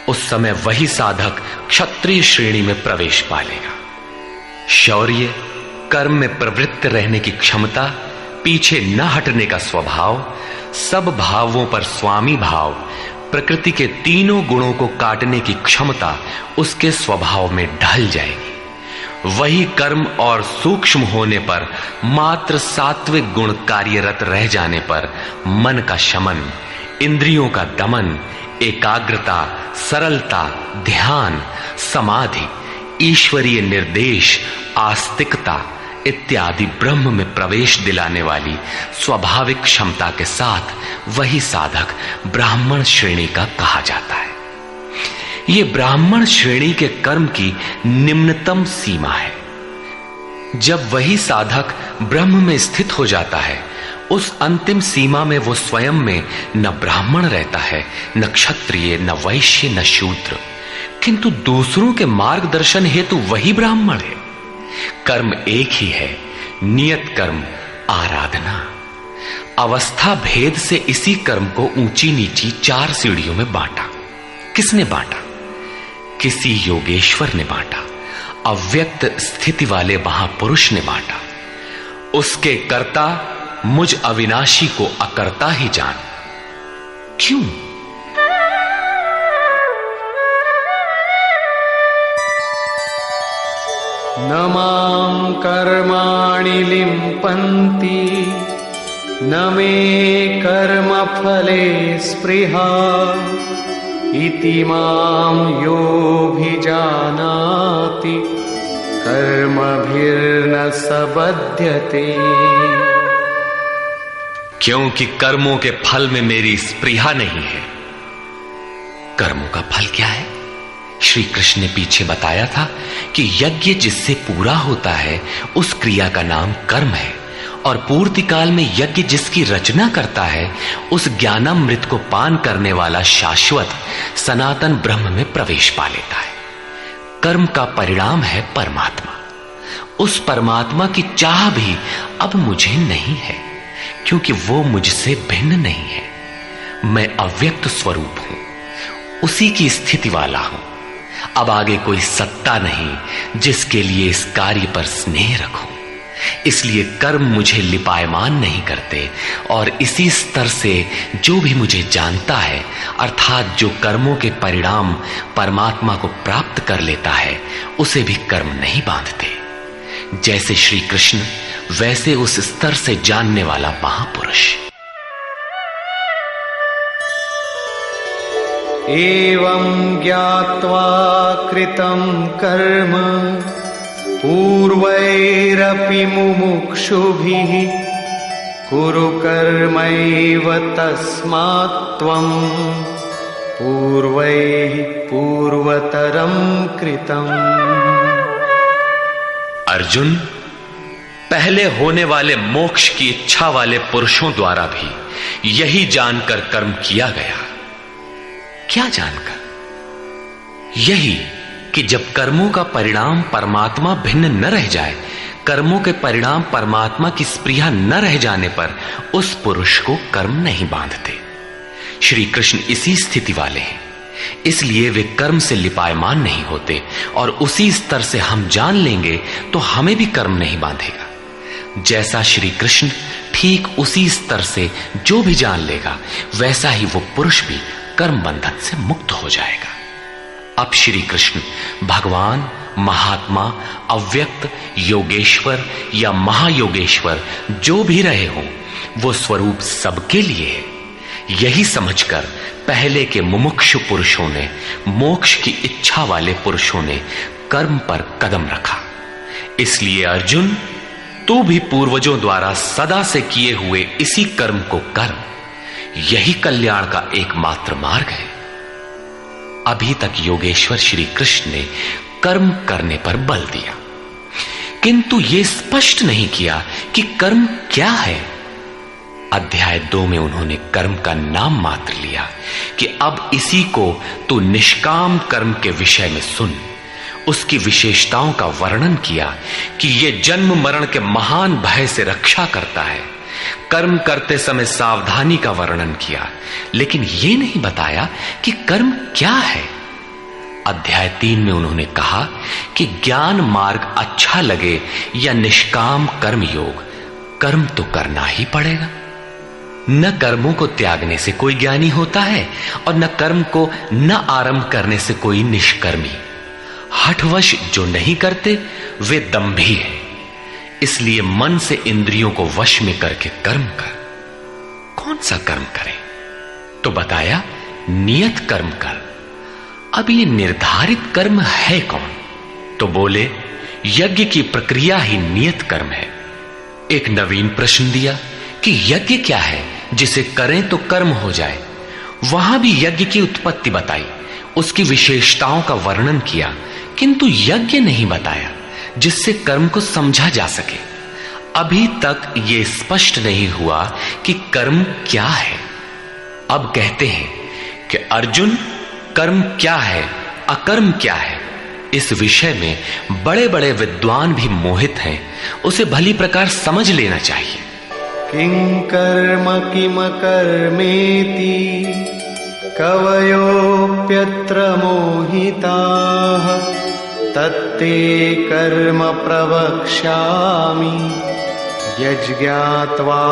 उस समय वही साधक क्षत्रिय श्रेणी में प्रवेश पालेगा। शौर्य, कर्म में प्रवृत्त रहने की क्षमता, पीछे न हटने का स्वभाव, सब भावों पर स्वामी भाव, प्रकृति के तीनों गुणों को काटने की क्षमता उसके स्वभाव में ढल जाएगी। वही कर्म और सूक्ष्म होने पर मात्र सात्विक गुण कार्यरत रह जाने पर मन का शमन, इंद्रियों का दमन, एकाग्रता, सरलता, ध्यान, समाधि, ईश्वरीय निर्देश, आस्तिकता इत्यादि ब्रह्म में प्रवेश दिलाने वाली स्वाभाविक क्षमता के साथ वही साधक ब्राह्मण श्रेणी का कहा जाता है। ये ब्राह्मण श्रेणी के कर्म की निम्नतम सीमा है। जब वही साधक ब्रह्म में स्थित हो जाता है, उस अंतिम सीमा में वो स्वयं में न ब्राह्मण रहता है, न क्षत्रिय, न वैश्य, न शूद्र, किंतु दूसरों के मार्गदर्शन हेतु वही ब्राह्मण है। कर्म एक ही है, नियत कर्म, आराधना। अवस्था भेद से इसी कर्म को ऊंची नीची 4 सीढ़ियों में बांटा। किसने बांटा? किसी योगेश्वर ने बांटा, अव्यक्त स्थिति वाले महापुरुष ने बांटा। उसके कर्ता मुझ अविनाशी को अकर्ता ही जान। क्यों? न मां कर्माणि लिम्पन्ति न मे कर्मफले स्पृहा इति मां योऽभिजानाति कर्मभिर्न सबध्यते। क्योंकि कर्मों के फल में मेरी स्पृहा नहीं है। कर्मों का फल क्या है? श्री कृष्ण ने पीछे बताया था कि यज्ञ जिससे पूरा होता है उस क्रिया का नाम कर्म है, और पूर्ति काल में यज्ञ जिसकी रचना करता है उस ज्ञानामृत को पान करने वाला शाश्वत सनातन ब्रह्म में प्रवेश पा लेता है। कर्म का परिणाम है परमात्मा। उस परमात्मा की चाह भी अब मुझे नहीं है, क्योंकि वो मुझसे भिन्न नहीं है। मैं अव्यक्त स्वरूप हूं, उसी की स्थिति वाला हूं। अब आगे कोई सत्ता नहीं जिसके लिए इस कार्य पर स्नेह रखूं। इसलिए कर्म मुझे लिपायमान नहीं करते, और इसी स्तर से जो भी मुझे जानता है, अर्थात जो कर्मों के परिणाम परमात्मा को प्राप्त कर लेता है, उसे भी कर्म नहीं बांधते। जैसे श्री कृष्ण, वैसे उस स्तर से जानने वाला महापुरुष। एवं ज्ञात्वा कृतं कर्म पूर्वैरपि मुमुक्षुभिः कुरु कर्मैव तस्मात् त्वं पूर्वैः पूर्वतरं कृतम्। अर्जुन, पहले होने वाले मोक्ष की इच्छा वाले पुरुषों द्वारा भी यही जानकर कर्म किया गया। क्या जानकर? यही कि जब कर्मों का परिणाम परमात्मा भिन्न न रह जाए, कर्मों के परिणाम परमात्मा की स्पृहा न रह जाने पर उस पुरुष को कर्म नहीं बांधते। श्री कृष्ण इसी स्थिति वाले हैं, इसलिए वे कर्म से लिपायमान नहीं होते, और उसी स्तर से हम जान लेंगे तो हमें भी कर्म नहीं बांधेगा। जैसा श्री कृष्ण, ठीक उसी स्तर से जो भी जान लेगा, वैसा ही वो पुरुष भी कर्म बंधन से मुक्त हो जाएगा। अब श्री कृष्ण भगवान, महात्मा, अव्यक्त, योगेश्वर या महायोगेश्वर जो भी रहे हों, वो स्वरूप सबके लिए है। यही समझकर पहले के मुमुक्षु पुरुषों ने, मोक्ष की इच्छा वाले पुरुषों ने कर्म पर कदम रखा। इसलिए अर्जुन, तू भी पूर्वजों द्वारा सदा से किए हुए इसी कर्म को कर। यही कल्याण का एकमात्र मार्ग है। अभी तक योगेश्वर श्री कृष्ण ने कर्म करने पर बल दिया, किंतु यह स्पष्ट नहीं किया कि कर्म क्या है। अध्याय 2 में उन्होंने कर्म का नाम मात्र लिया कि अब इसी को तू निष्काम कर्म के विषय में सुन। उसकी विशेषताओं का वर्णन किया कि यह जन्म मरण के महान भय से रक्षा करता है। कर्म करते समय सावधानी का वर्णन किया, लेकिन यह नहीं बताया कि कर्म क्या है। अध्याय 3 में उन्होंने कहा कि ज्ञान मार्ग अच्छा लगे या निष्काम कर्म योग, कर्म तो करना ही पड़ेगा। न कर्मों को त्यागने से कोई ज्ञानी होता है, और न कर्म को न आरंभ करने से कोई निष्कर्मी। हठवश जो नहीं करते वे दंभी हैं। इसलिए मन से इंद्रियों को वश में करके कर्म कर। कौन सा कर्म करें? तो बताया नियत कर्म कर। अब ये निर्धारित कर्म है कौन? तो बोले यज्ञ की प्रक्रिया ही नियत कर्म है। एक नवीन प्रश्न दिया कि यज्ञ क्या है जिसे करें तो कर्म हो जाए। वहां भी यज्ञ की उत्पत्ति बताई, उसकी विशेषताओं का वर्णन किया, किंतु यज्ञ नहीं बताया जिससे कर्म को समझा जा सके। अभी तक ये स्पष्ट नहीं हुआ कि कर्म क्या है। अब कहते हैं कि अर्जुन, कर्म क्या है, अकर्म क्या है, इस विषय में बड़े बड़े विद्वान भी मोहित हैं। उसे भली प्रकार समझ लेना चाहिए। किं कर्म किम कर्मेति कवयोप्यत्र मोहिताः तत्ते कर्म प्रवक्ष्यामि यज्ञात्वा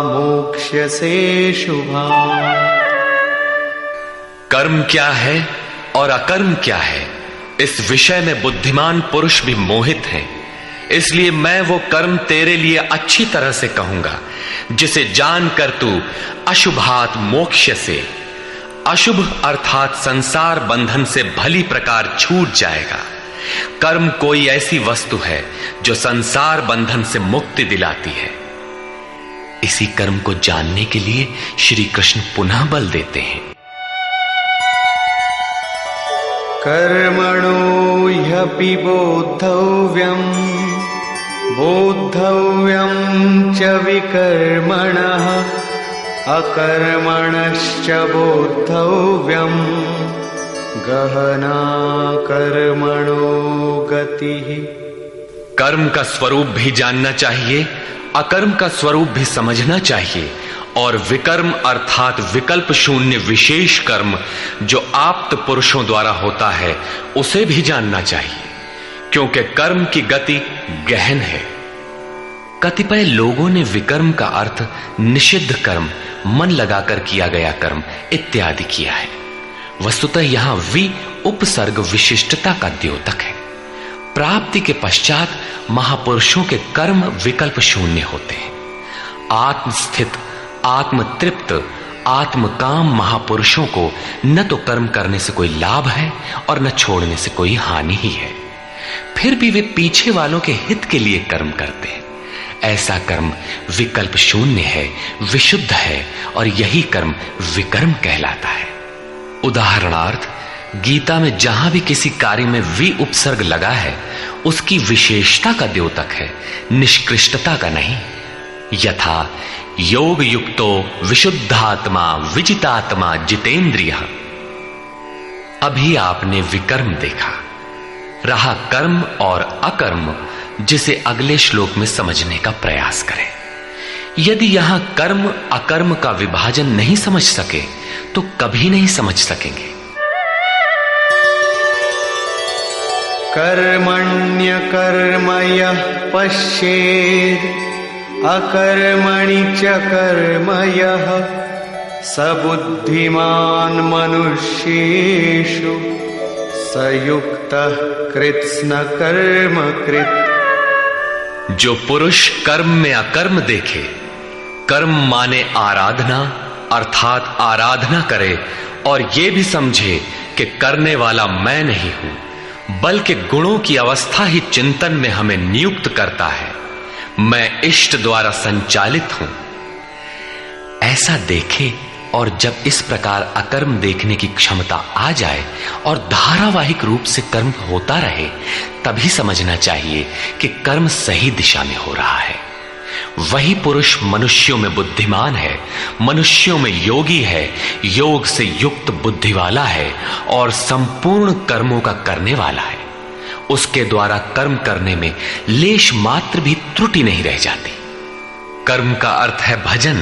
मोक्ष्यसे शुभात्। कर्म क्या है और अकर्म क्या है, इस विषय में बुद्धिमान पुरुष भी मोहित हैं। इसलिए मैं वो कर्म तेरे लिए अच्छी तरह से कहूंगा जिसे जानकर तू अशुभात मोक्ष से, अशुभ अर्थात संसार बंधन से भली प्रकार छूट जाएगा। कर्म कोई ऐसी वस्तु है जो संसार बंधन से मुक्ति दिलाती है। इसी कर्म को जानने के लिए श्री कृष्ण पुनः बल देते हैं। कर्मणो ह्यपि बोद्धव्यम् च विकर्मणः अकर्मणश्च बोद्धव्यम् गहना कर्मणो गतिः। कर्म का स्वरूप भी जानना चाहिए, अकर्म का स्वरूप भी समझना चाहिए, और विकर्म अर्थात विकल्प शून्य विशेष कर्म जो आप्त पुरुषों द्वारा होता है उसे भी जानना चाहिए, क्योंकि कर्म की गति गहन है। कतिपय लोगों ने विकर्म का अर्थ निषिद्ध कर्म, मन लगाकर किया गया कर्म इत्यादि किया है। वस्तुतः यहां वि उपसर्ग विशिष्टता का द्योतक है। प्राप्ति के पश्चात महापुरुषों के कर्म विकल्प शून्य होते हैं। आत्मस्थित, आत्मतृप्त, आत्मकाम महापुरुषों को न तो कर्म करने से कोई लाभ है और न छोड़ने से कोई हानि ही है। फिर भी वे पीछे वालों के हित के लिए कर्म करते हैं। ऐसा कर्म विकल्प शून्य है, विशुद्ध है, और यही कर्म विकर्म कहलाता है। उदाहरणार्थ, गीता में जहां भी किसी कार्य में वि उपसर्ग लगा है उसकी विशेषता का द्योतक है, निष्कृष्टता का नहीं। यथा योग युक्तो विशुद्धात्मा विजितात्मा जितेंद्रिय। अभी आपने विकर्म देखा, रहा कर्म और अकर्म, जिसे अगले श्लोक में समझने का प्रयास करें। यदि यहां कर्म अकर्म का विभाजन नहीं समझ सके तो कभी नहीं समझ सकेंगे। कर्मण्यकर्म यः पश्येत् अकर्मणि च कर्म यः स बुद्धिमान् मनुष्येषु स युक्तः कृत्स्न कर्म कृत्। जो पुरुष कर्म में अकर्म देखे, कर्म माने आराधना अर्थात आराधना करे, और ये भी समझे कि करने वाला मैं नहीं हूं बल्कि गुणों की अवस्था ही चिंतन में हमें नियुक्त करता है, मैं इष्ट द्वारा संचालित हूं, ऐसा देखे। और जब इस प्रकार अकर्म देखने की क्षमता आ जाए और धारावाहिक रूप से कर्म होता रहे, तभी समझना चाहिए कि कर्म सही दिशा में हो रहा है। वही पुरुष मनुष्यों में बुद्धिमान है, मनुष्यों में योगी है, योग से युक्त बुद्धि वाला है और संपूर्ण कर्मों का करने वाला है। उसके द्वारा कर्म करने में लेश मात्र भी त्रुटि नहीं रह जाती। कर्म का अर्थ है भजन,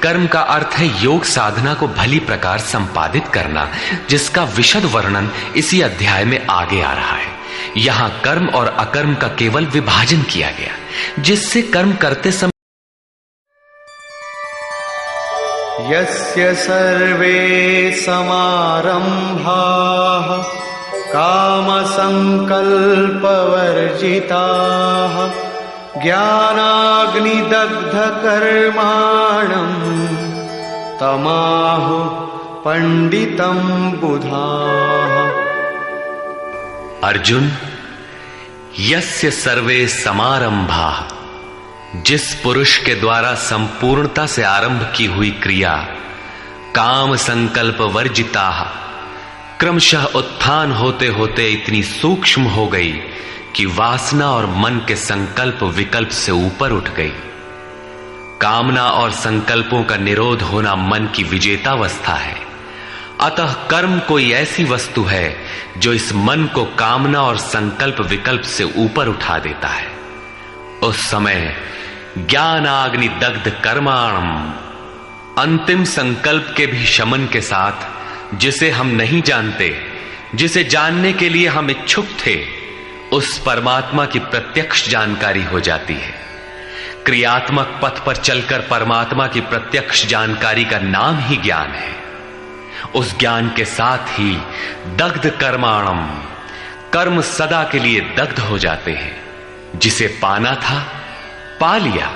कर्म का अर्थ है योग साधना को भली प्रकार संपादित करना, जिसका विशद वर्णन इसी अध्याय में आगे आ रहा है। यहां कर्म और अकर्म का केवल विभाजन किया गया, जिससे कर्म करते समय यस्य सर्वे समारंभाः काम संकल्प वर्जिताः ज्ञानाग्निदग्ध कर्माणं तमाहु पंडितं बुधाः। अर्जुन, यस्य सर्वे समारंभाः, जिस पुरुष के द्वारा संपूर्णता से आरंभ की हुई क्रिया काम संकल्प वर्जिताः, क्रमशः उत्थान होते होते इतनी सूक्ष्म हो गई कि वासना और मन के संकल्प विकल्प से ऊपर उठ गई। कामना और संकल्पों का निरोध होना मन की विजेतावस्था है। अतः कर्म कोई ऐसी वस्तु है जो इस मन को कामना और संकल्प विकल्प से ऊपर उठा देता है। उस समय ज्ञानाग्नि दग्ध कर्माणम, अंतिम संकल्प के भी शमन के साथ, जिसे हम नहीं जानते, जिसे जानने के लिए हम इच्छुक थे, उस परमात्मा की प्रत्यक्ष जानकारी हो जाती है। क्रियात्मक पथ पर चलकर परमात्मा की प्रत्यक्ष जानकारी का नाम ही ज्ञान है। उस ज्ञान के साथ ही दग्ध कर्माणम, कर्म सदा के लिए दग्ध हो जाते हैं। जिसे पाना था पा लिया,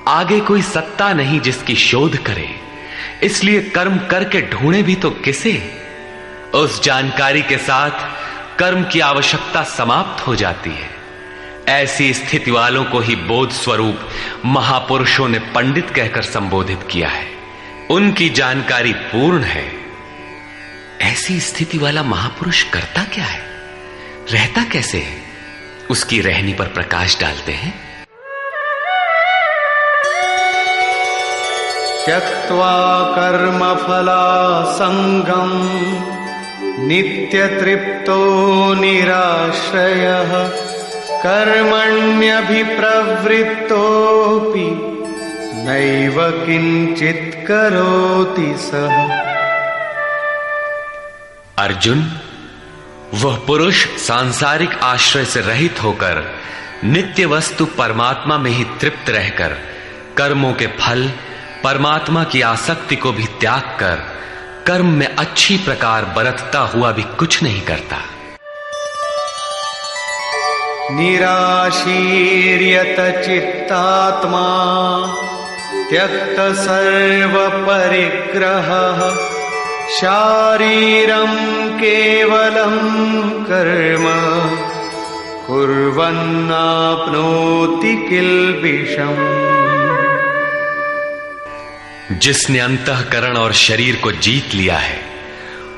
आगे कोई सत्ता नहीं जिसकी शोध करे, इसलिए कर्म करके ढूंढे भी तो किसे। उस जानकारी के साथ कर्म की आवश्यकता समाप्त हो जाती है। ऐसी स्थिति वालों को ही बोध स्वरूप महापुरुषों ने पंडित कहकर संबोधित किया है। उनकी जानकारी पूर्ण है। ऐसी स्थिति वाला महापुरुष करता क्या है, रहता कैसे है, उसकी रहनी पर प्रकाश डालते हैं। त्यक्त्वा कर्मफलासंगम नित्यतृप्तो निराश्रयः कर्मण्यभिप्रवृत्तोऽपि नैव किंचित् करोति सः। अर्जुन, वह पुरुष सांसारिक आश्रय से रहित होकर नित्य वस्तु परमात्मा में ही तृप्त रहकर कर्मों के फल परमात्मा की आसक्ति को भी त्याग कर कर्म में अच्छी प्रकार बरतता हुआ भी कुछ नहीं करता। निराशीर्यत चित्तात्मा त्यक्त सर्व परिग्रहः शारीरं केवलं कर्म कुर्वन्नाप्नोति किल्बिषम्। जिसने अंतःकरण और शरीर को जीत लिया है,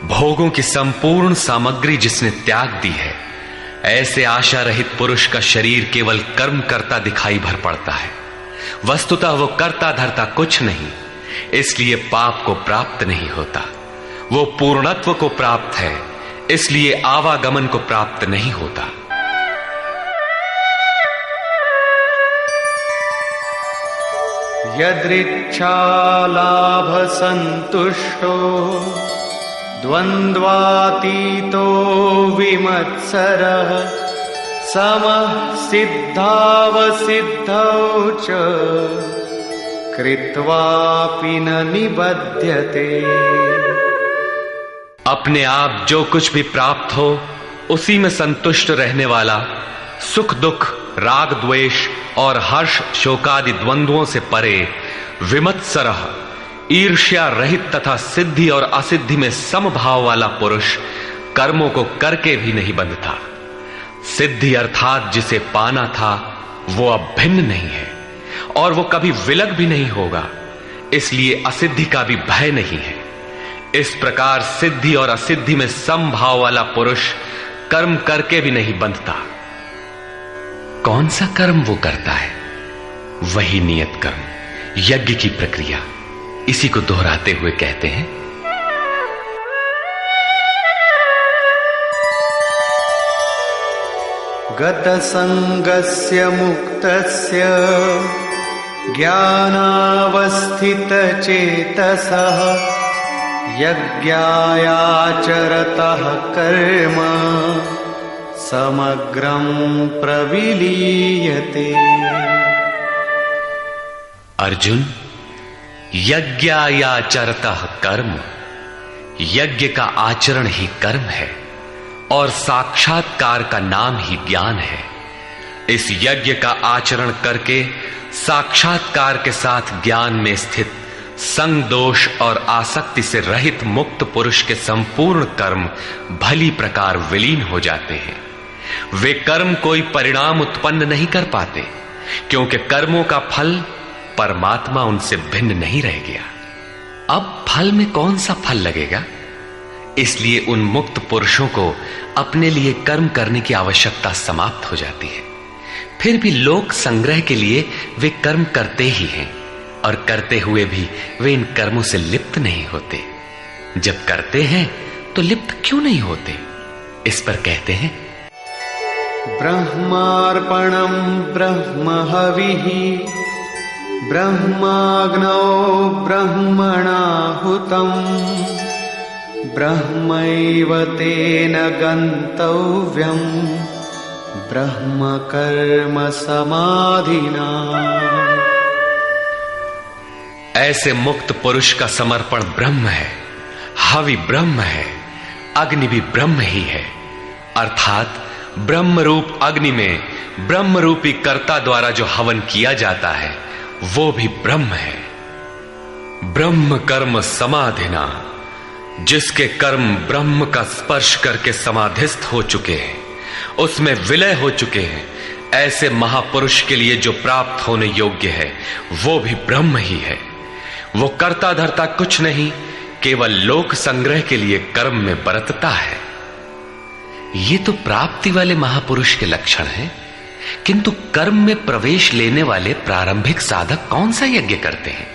भोगों की संपूर्ण सामग्री जिसने त्याग दी है, ऐसे आशा रहित पुरुष का शरीर केवल कर्म करता दिखाई भर पड़ता है। वस्तुतः वो करता धरता कुछ नहीं, इसलिए पाप को प्राप्त नहीं होता। वो पूर्णत्व को प्राप्त है, इसलिए आवागमन को प्राप्त नहीं होता। यदृच्छालाभ संतुष्टो द्वन्द्वातीतो विमत्सरः समः सिद्धावसिद्धौ च कृत्वापि न निबध्यते। अपने आप जो कुछ भी प्राप्त हो उसी में संतुष्ट रहने वाला, सुख दुख राग द्वेष और हर्ष शोकादि द्वंद्वों से परे, विमत्सरः ईर्ष्या रहित तथा सिद्धि और असिद्धि में समभाव वाला पुरुष कर्मों को करके भी नहीं बंधता। सिद्धि अर्थात जिसे पाना था वो अब भिन्न नहीं है और वो कभी विलग भी नहीं होगा, इसलिए असिद्धि का भी भय नहीं है। इस प्रकार सिद्धि और असिद्धि में समभाव वाला पुरुष कर्म करके भी नहीं बंधता। कौन सा कर्म वो करता है? वही नियत कर्म, यज्ञ की प्रक्रिया। इसी को दोहराते हुए कहते हैं, गतसंगस्य मुक्तस्य ज्ञानावस्थितचेतसः यज्ञायाचरतः कर्म समग्रं प्रविलीयते। अर्जुन, यज्ञायाचरतः कर्म, यज्ञ का आचरण ही कर्म है और साक्षात्कार का नाम ही ज्ञान है। इस यज्ञ का आचरण करके साक्षात्कार के साथ ज्ञान में स्थित संग दोष और आसक्ति से रहित मुक्त पुरुष के संपूर्ण कर्म भली प्रकार विलीन हो जाते हैं। वे कर्म कोई परिणाम उत्पन्न नहीं कर पाते, क्योंकि कर्मों का फल परमात्मा उनसे भिन्न नहीं रह गया। अब फल में कौन सा फल लगेगा? इसलिए उन मुक्त पुरुषों को अपने लिए कर्म करने की आवश्यकता समाप्त हो जाती है। फिर भी लोक संग्रह के लिए वे कर्म करते ही हैं और करते हुए भी वे इन कर्मों से लिप्त नहीं होते। जब करते हैं तो लिप्त क्यों नहीं होते? इस पर कहते हैं, ब्रह्मार्पणं ब्रह्महविः ब्रह्माग्नौ ब्रह्मणाहुतं ब्रह्मैव तेन गन्तव्यं ब्रह्म कर्म समाधिना। ऐसे मुक्त पुरुष का समर्पण ब्रह्म है, हवि ब्रह्म है, अग्नि भी ब्रह्म ही है। अर्थात ब्रह्म रूप अग्नि में ब्रह्म रूपी कर्ता द्वारा जो हवन किया जाता है वो भी ब्रह्म है। ब्रह्म कर्म समाधिना, जिसके कर्म ब्रह्म का स्पर्श करके समाधिस्थ हो चुके हैं, उसमें विलय हो चुके हैं, ऐसे महापुरुष के लिए जो प्राप्त होने योग्य है वो भी ब्रह्म ही है। वो कर्ता धर्ता कुछ नहीं, केवल लोक संग्रह के लिए कर्म में बरतता है। ये तो प्राप्ति वाले महापुरुष के लक्षण हैं, किंतु कर्म में प्रवेश लेने वाले प्रारंभिक साधक कौन सा यज्ञ करते हैं?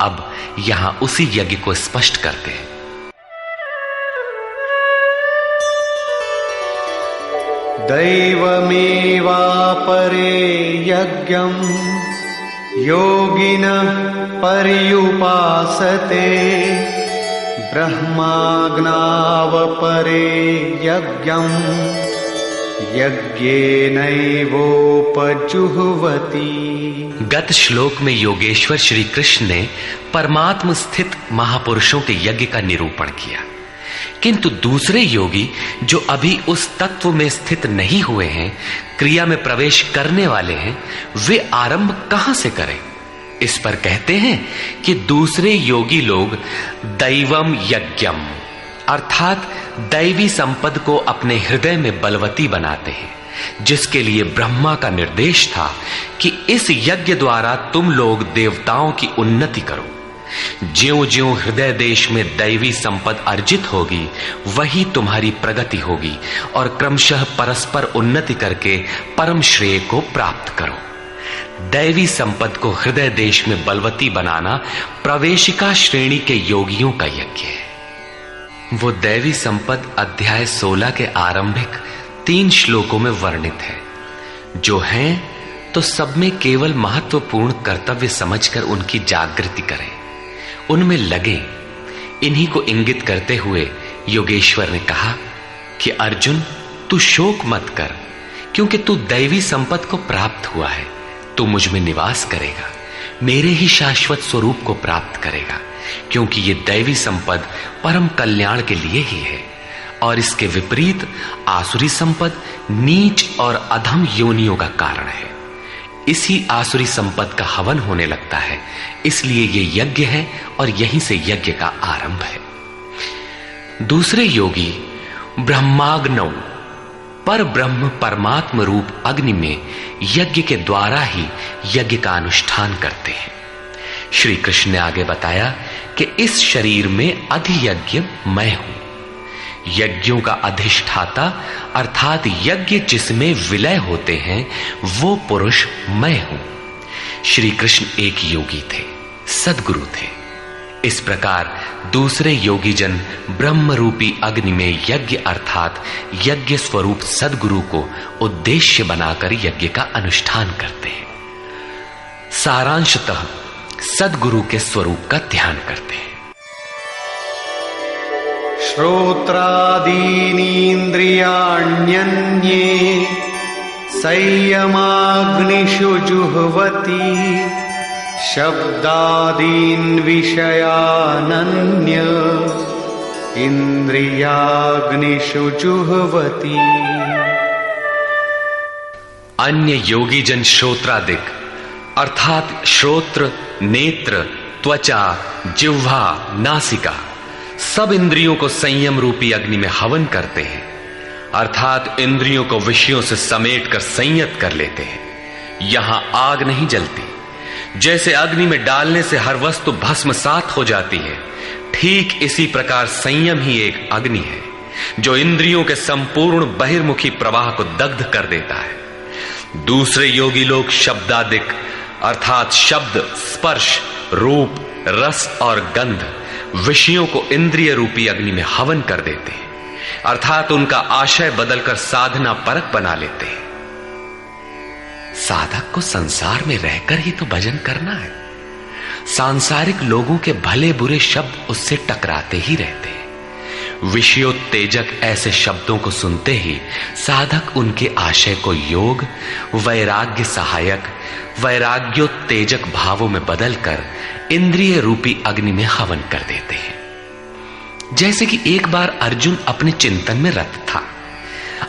अब यहां उसी यज्ञ को स्पष्ट करते हैं। दैवमेवापरे यज्ञं योगिनः पर्युपासते ब्रह्माग्नावपरे यज्ञं यज्ञेनैवोपजुह्वति। गत श्लोक में योगेश्वर श्री कृष्ण ने परमात्म स्थित महापुरुषों के यज्ञ का निरूपण किया, किंतु दूसरे योगी जो अभी उस तत्व में स्थित नहीं हुए हैं, क्रिया में प्रवेश करने वाले हैं, वे आरंभ कहां से करें? इस पर कहते हैं कि दूसरे योगी लोग दैवम यज्ञम अर्थात दैवी संपद को अपने हृदय में बलवती बनाते हैं, जिसके लिए ब्रह्मा का निर्देश था कि इस यज्ञ द्वारा तुम लोग देवताओं की उन्नति करो। ज्यों ज्यों हृदय देश में दैवी संपद अर्जित होगी, वही तुम्हारी प्रगति होगी और क्रमशः परस्पर उन्नति करके परम श्रेय को प्राप्त करो। दैवी संपद को हृदय देश में बलवती बनाना प्रवेशिका श्रेणी के योगियों का यज्ञ है। वो दैवी संपद अध्याय 16 के आरंभिक 3 श्लोकों में वर्णित है, जो हैं तो सब में केवल महत्वपूर्ण कर्तव्य समझकर उनकी जागृति करें, उनमें लगे। इन्हीं को इंगित करते हुए योगेश्वर ने कहा कि अर्जुन, तू शोक मत कर, क्योंकि तू दैवी संपद को प्राप्त हुआ है। तू मुझ में निवास करेगा, मेरे ही शाश्वत स्वरूप को प्राप्त करेगा, क्योंकि ये दैवी संपद परम कल्याण के लिए ही है। और इसके विपरीत आसुरी संपद नीच और अधम योनियों का कारण है। इसी आसुरी संपद का हवन होने लगता है, इसलिए ये यज्ञ है और यहीं से यज्ञ का आरंभ है। दूसरे योगी ब्रह्माग्नौ पर ब्रह्म परमात्म रूप अग्नि में यज्ञ के द्वारा ही यज्ञ का अनुष्ठान करते हैं। श्री कृष्ण ने आगे बताया कि इस शरीर में अधियज्ञ मैं हूं। यज्ञों का अधिष्ठाता अर्थात यज्ञ जिसमें विलय होते हैं वो पुरुष मैं हूं। श्री कृष्ण एक योगी थे, सद्गुरु थे। इस प्रकार दूसरे योगी जन ब्रह्म रूपी अग्नि में यज्ञ अर्थात यज्ञ स्वरूप सद्गुरु को उद्देश्य बनाकर यज्ञ का अनुष्ठान करते हैं। सारांशतः सद्गुरु के स्वरूप का ध्यान करते हैं। श्रोत्रादीनीन्द्रियाण्यन्ये संयमाग्निषु जुह्वति शब्दादीन् विषयानन्य इंद्रियाग्निषु जुह्वति। अन्य योगी जन श्रोत्रादिक अर्थात श्रोत्र, नेत्र, त्वचा, जिह्वा, नासिका सब इंद्रियों को संयम रूपी अग्नि में हवन करते हैं, अर्थात इंद्रियों को विषयों से समेट कर संयत कर लेते हैं। यहां आग नहीं जलती, जैसे अग्नि में डालने से हर वस्तु भस्मसात हो जाती है, ठीक इसी प्रकार संयम ही एक अग्नि है जो इंद्रियों के संपूर्ण बहिर्मुखी प्रवाह को दग्ध कर देता है। दूसरे योगी लोग शब्दादिक अर्थात शब्द, स्पर्श, रूप, रस और गंध विषयों को इंद्रिय रूपी अग्नि में हवन कर देते हैं, अर्थात उनका आशय बदलकर साधना परक बना लेते हैं। साधक को संसार में रहकर ही तो भजन करना है। सांसारिक लोगों के भले बुरे शब्द उससे टकराते ही रहते हैं। विषयोत्तेजक ऐसे शब्दों को सुनते ही साधक उनके आशय को योग, वैराग्य सहायक, वैराग्योत्तेजक भावों में बदलकर इंद्रिय रूपी अग्नि में हवन कर देते हैं। जैसे कि एक बार अर्जुन अपने चिंतन में रत था,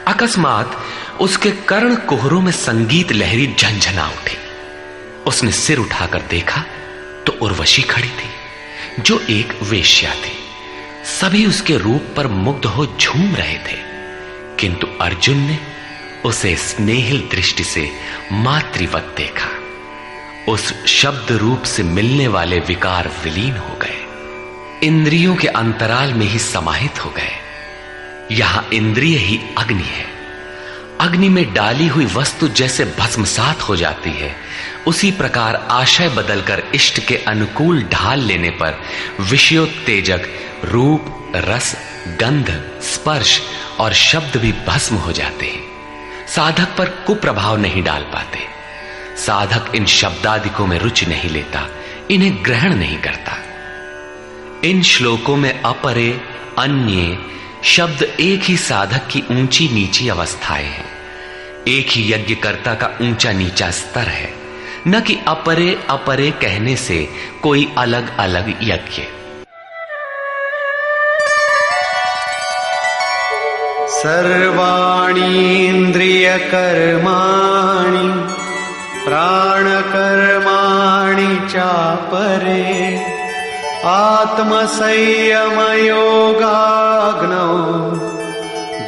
अकस्मात उसके कर्ण कुहरों में संगीत लहरी झंझना उठी। उसने सिर उठाकर देखा तो उर्वशी खड़ी थी, जो एक वेश्या थी। सभी उसके रूप पर मुग्ध हो झूम रहे थे, किंतु अर्जुन ने उसे स्नेहिल दृष्टि से मातृवत देखा। उस शब्द रूप से मिलने वाले विकार विलीन हो गए, इंद्रियों के अंतराल में ही समाहित हो गए। यहां इंद्रिय ही अग्नि है। अग्नि में डाली हुई वस्तु जैसे भस्मसात हो जाती है, उसी प्रकार आशय बदलकर इष्ट के अनुकूल ढाल लेने पर विषयोत्तेजक रूप, रस, गंध, स्पर्श और शब्द भी भस्म हो जाते हैं। साधक पर कुप्रभाव नहीं डाल पाते। साधक इन शब्दादिकों में रुचि नहीं लेता, इन्हें ग्रहण नहीं करता। इन श्लोकों में अपरे, अन्य शब्द एक ही साधक की ऊंची नीची अवस्थाएं हैं। एक ही यज्ञकर्ता का ऊंचा नीचा स्तर है, न कि अपरे अपरे कहने से कोई अलग अलग यज्ञ। सर्वाणि इंद्रियकर्माणि प्राणकर्माणि चापरे आत्मसंयमयोगाग्नौ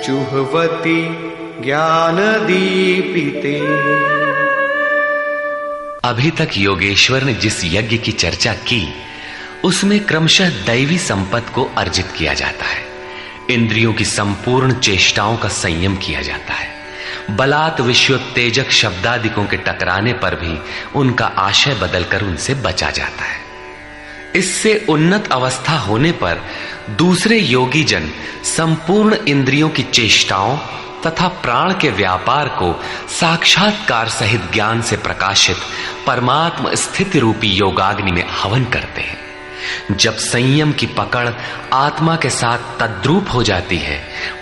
जुह्वति ज्ञानदीपिते। अभी तक योगेश्वर ने जिस यज्ञ की चर्चा की, उसमें क्रमशः दैवी संपत्ति को अर्जित किया जाता है। इंद्रियों की संपूर्ण चेष्टाओं का संयम किया जाता है। बलात् विषयोत्तेजक शब्दादिकों के टकराने पर भी उनका आशय बदलकर उनसे बचा जाता है। इससे उन्नत अवस्था होने पर दूसरे योगी जन संपूर्ण इंद्रियों की चेष्टाओं तथा प्राण के व्यापार को साक्षात्कार सहित ज्ञान से प्रकाशित परमात्म स्थिति रूपी योगाग्नि में हवन करते हैं। जब संयम की पकड़ आत्मा के साथ तद्रूप हो जाती है,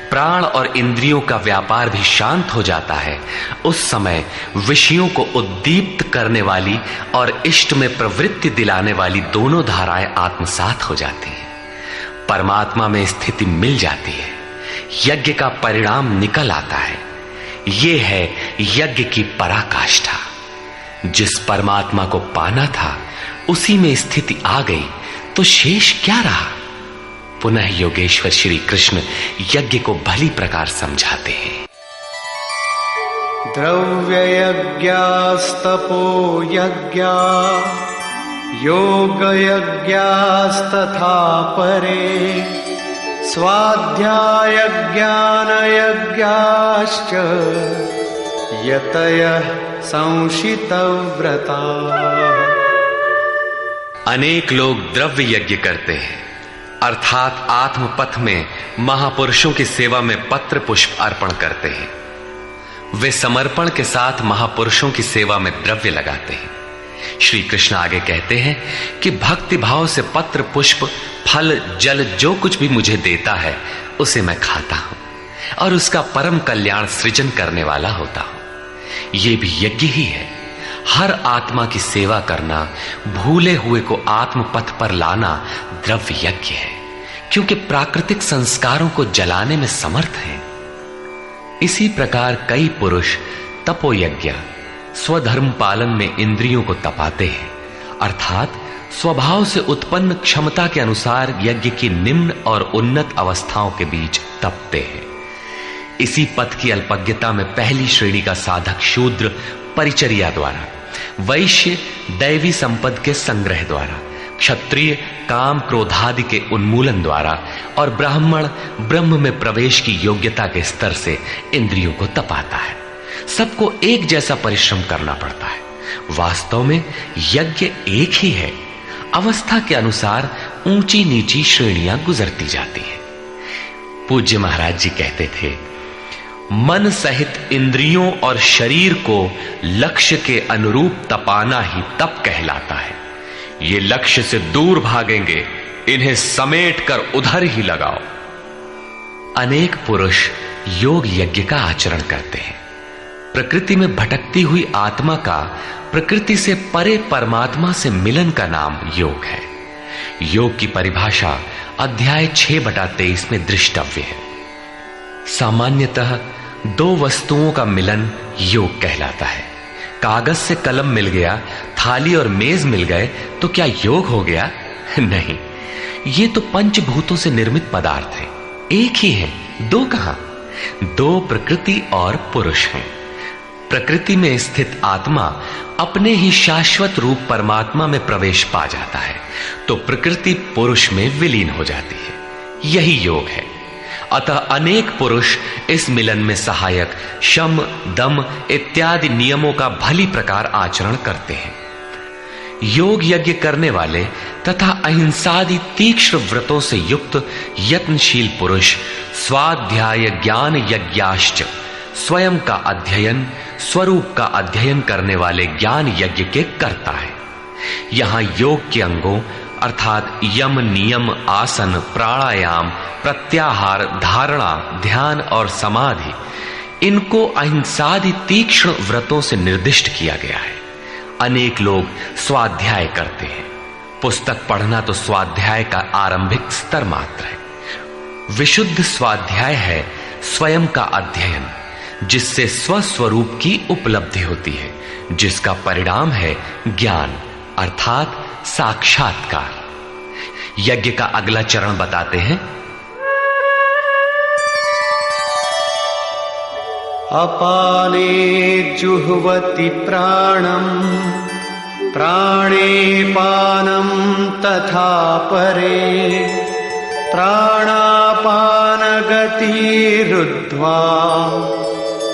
प्राण और इंद्रियों का व्यापार भी शांत हो जाता है, उस समय विषयों को उद्दीप्त करने वाली और इष्ट में प्रवृत्ति दिलाने वाली दोनों धाराएं आत्मसात हो जाती हैं। परमात्मा में स्थिति मिल जाती है, यज्ञ का परिणाम निकल आता है। ये है यज्ञ की पराकाष्ठा। जिस परमात्मा को पाना था उसी में स्थिति आ गई तो शेष क्या रहा। पुनः योगेश्वर श्री कृष्ण यज्ञ को भली प्रकार समझाते हैं। द्रव्य यज्ञास्तपो यज्ञा योग यज्ञास्तथा परे स्वाध्याय ज्ञान यज्ञाश्च यतयः संशितव्रता। अनेक लोग द्रव्य यज्ञ करते हैं, अर्थात आत्मपथ में महापुरुषों की सेवा में पत्र पुष्प अर्पण करते हैं। वे समर्पण के साथ महापुरुषों की सेवा में द्रव्य लगाते हैं। श्री कृष्ण आगे कहते हैं कि भक्ति भाव से पत्र पुष्प फल जल जो कुछ भी मुझे देता है उसे मैं खाता हूं और उसका परम कल्याण सृजन करने वाला होता हूं। यह भी यज्ञ ही है। हर आत्मा की सेवा करना, भूले हुए को आत्म पथ पर लाना द्रव्य यज्ञ है, क्योंकि प्राकृतिक संस्कारों को जलाने में समर्थ है। इसी प्रकार कई पुरुष तपोयज्ञ स्वधर्म पालन में इंद्रियों को तपाते हैं, अर्थात स्वभाव से उत्पन्न क्षमता के अनुसार यज्ञ की निम्न और उन्नत अवस्थाओं के बीच तपते हैं। इसी पथ की अल्पज्ञता में पहली श्रेणी का साधक शूद्र परिचर्या द्वारा वैश्य दैवी संपद के संग्रह द्वारा, क्षत्रिय काम क्रोधादि के उन्मूलन द्वारा और ब्राह्मण ब्रह्म में प्रवेश की योग्यता के स्तर से इंद्रियों को तपाता है। सबको एक जैसा परिश्रम करना पड़ता है। वास्तव में यज्ञ एक ही है, अवस्था के अनुसार ऊंची नीची श्रेणियां गुजरती जाती है। पूज्य महाराज जी कहते थे, मन सहित इंद्रियों और शरीर को लक्ष्य के अनुरूप तपाना ही तप कहलाता है। ये लक्ष्य से दूर भागेंगे, इन्हें समेट कर उधर ही लगाओ। अनेक पुरुष योग यज्ञ का आचरण करते हैं। प्रकृति में भटकती हुई आत्मा का प्रकृति से परे परमात्मा से मिलन का नाम योग है। योग की परिभाषा अध्याय 6/23 में दृष्टव्य है। सामान्यतः दो वस्तुओं का मिलन योग कहलाता है। कागज से कलम मिल गया, थाली और मेज मिल गए तो क्या योग हो गया? नहीं, ये तो पंचभूतों से निर्मित पदार्थ हैं। एक ही है, दो कहां? दो प्रकृति और पुरुष हैं। प्रकृति में स्थित आत्मा अपने ही शाश्वत रूप परमात्मा में प्रवेश पा जाता है तो प्रकृति पुरुष में विलीन हो जाती है। यही योग है। अतः अनेक पुरुष इस मिलन में सहायक शम, दम इत्यादि नियमों का भली प्रकार आचरण करते हैं। योग यज्ञ करने वाले तथा अहिंसादि तीक्ष्ण व्रतों से युक्त यत्नशील पुरुष स्वाध्याय ज्ञान यज्ञाश्च, स्वयं का अध्ययन, स्वरूप का अध्ययन करने वाले ज्ञान यज्ञ के करता है। यहां योग के अंगों अर्थात यम, नियम, आसन, प्राणायाम, प्रत्याहार, धारणा, ध्यान और समाधि, इनको अहिंसादि तीक्ष्ण व्रतों से निर्दिष्ट किया गया है। अनेक लोग स्वाध्याय करते हैं। पुस्तक पढ़ना तो स्वाध्याय का आरंभिक स्तर मात्र है। विशुद्ध स्वाध्याय है स्वयं का अध्ययन, जिससे स्वस्वरूप की उपलब्धि होती है, जिसका परिणाम है ज्ञान अर्थात साक्षात्कार। यज्ञ का अगला चरण बताते हैं। अपाने जुह्वति प्राणम, प्राणे पानम तथा परे, प्राणापान गतिरुद्ध्वा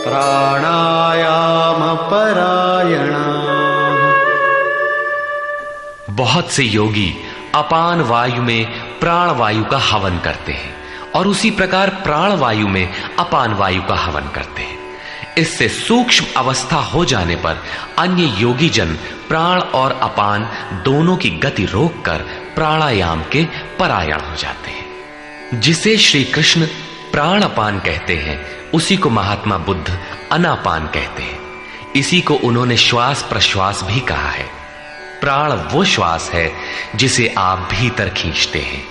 प्राणायाम परायणा। बहुत से योगी अपान वायु में प्राण वायु का हवन करते हैं और उसी प्रकार प्राण वायु में अपान वायु का हवन करते हैं। इससे सूक्ष्म अवस्था हो जाने पर अन्य योगी जन प्राण और अपान दोनों की गति रोककर प्राणायाम के परायण हो जाते हैं। जिसे श्री कृष्ण प्राणापान कहते हैं उसी को महात्मा बुद्ध अनापान कहते हैं। इसी को उन्होंने श्वास प्रश्वास भी कहा है। प्राण वो श्वास है जिसे आप भीतर खींचते हैं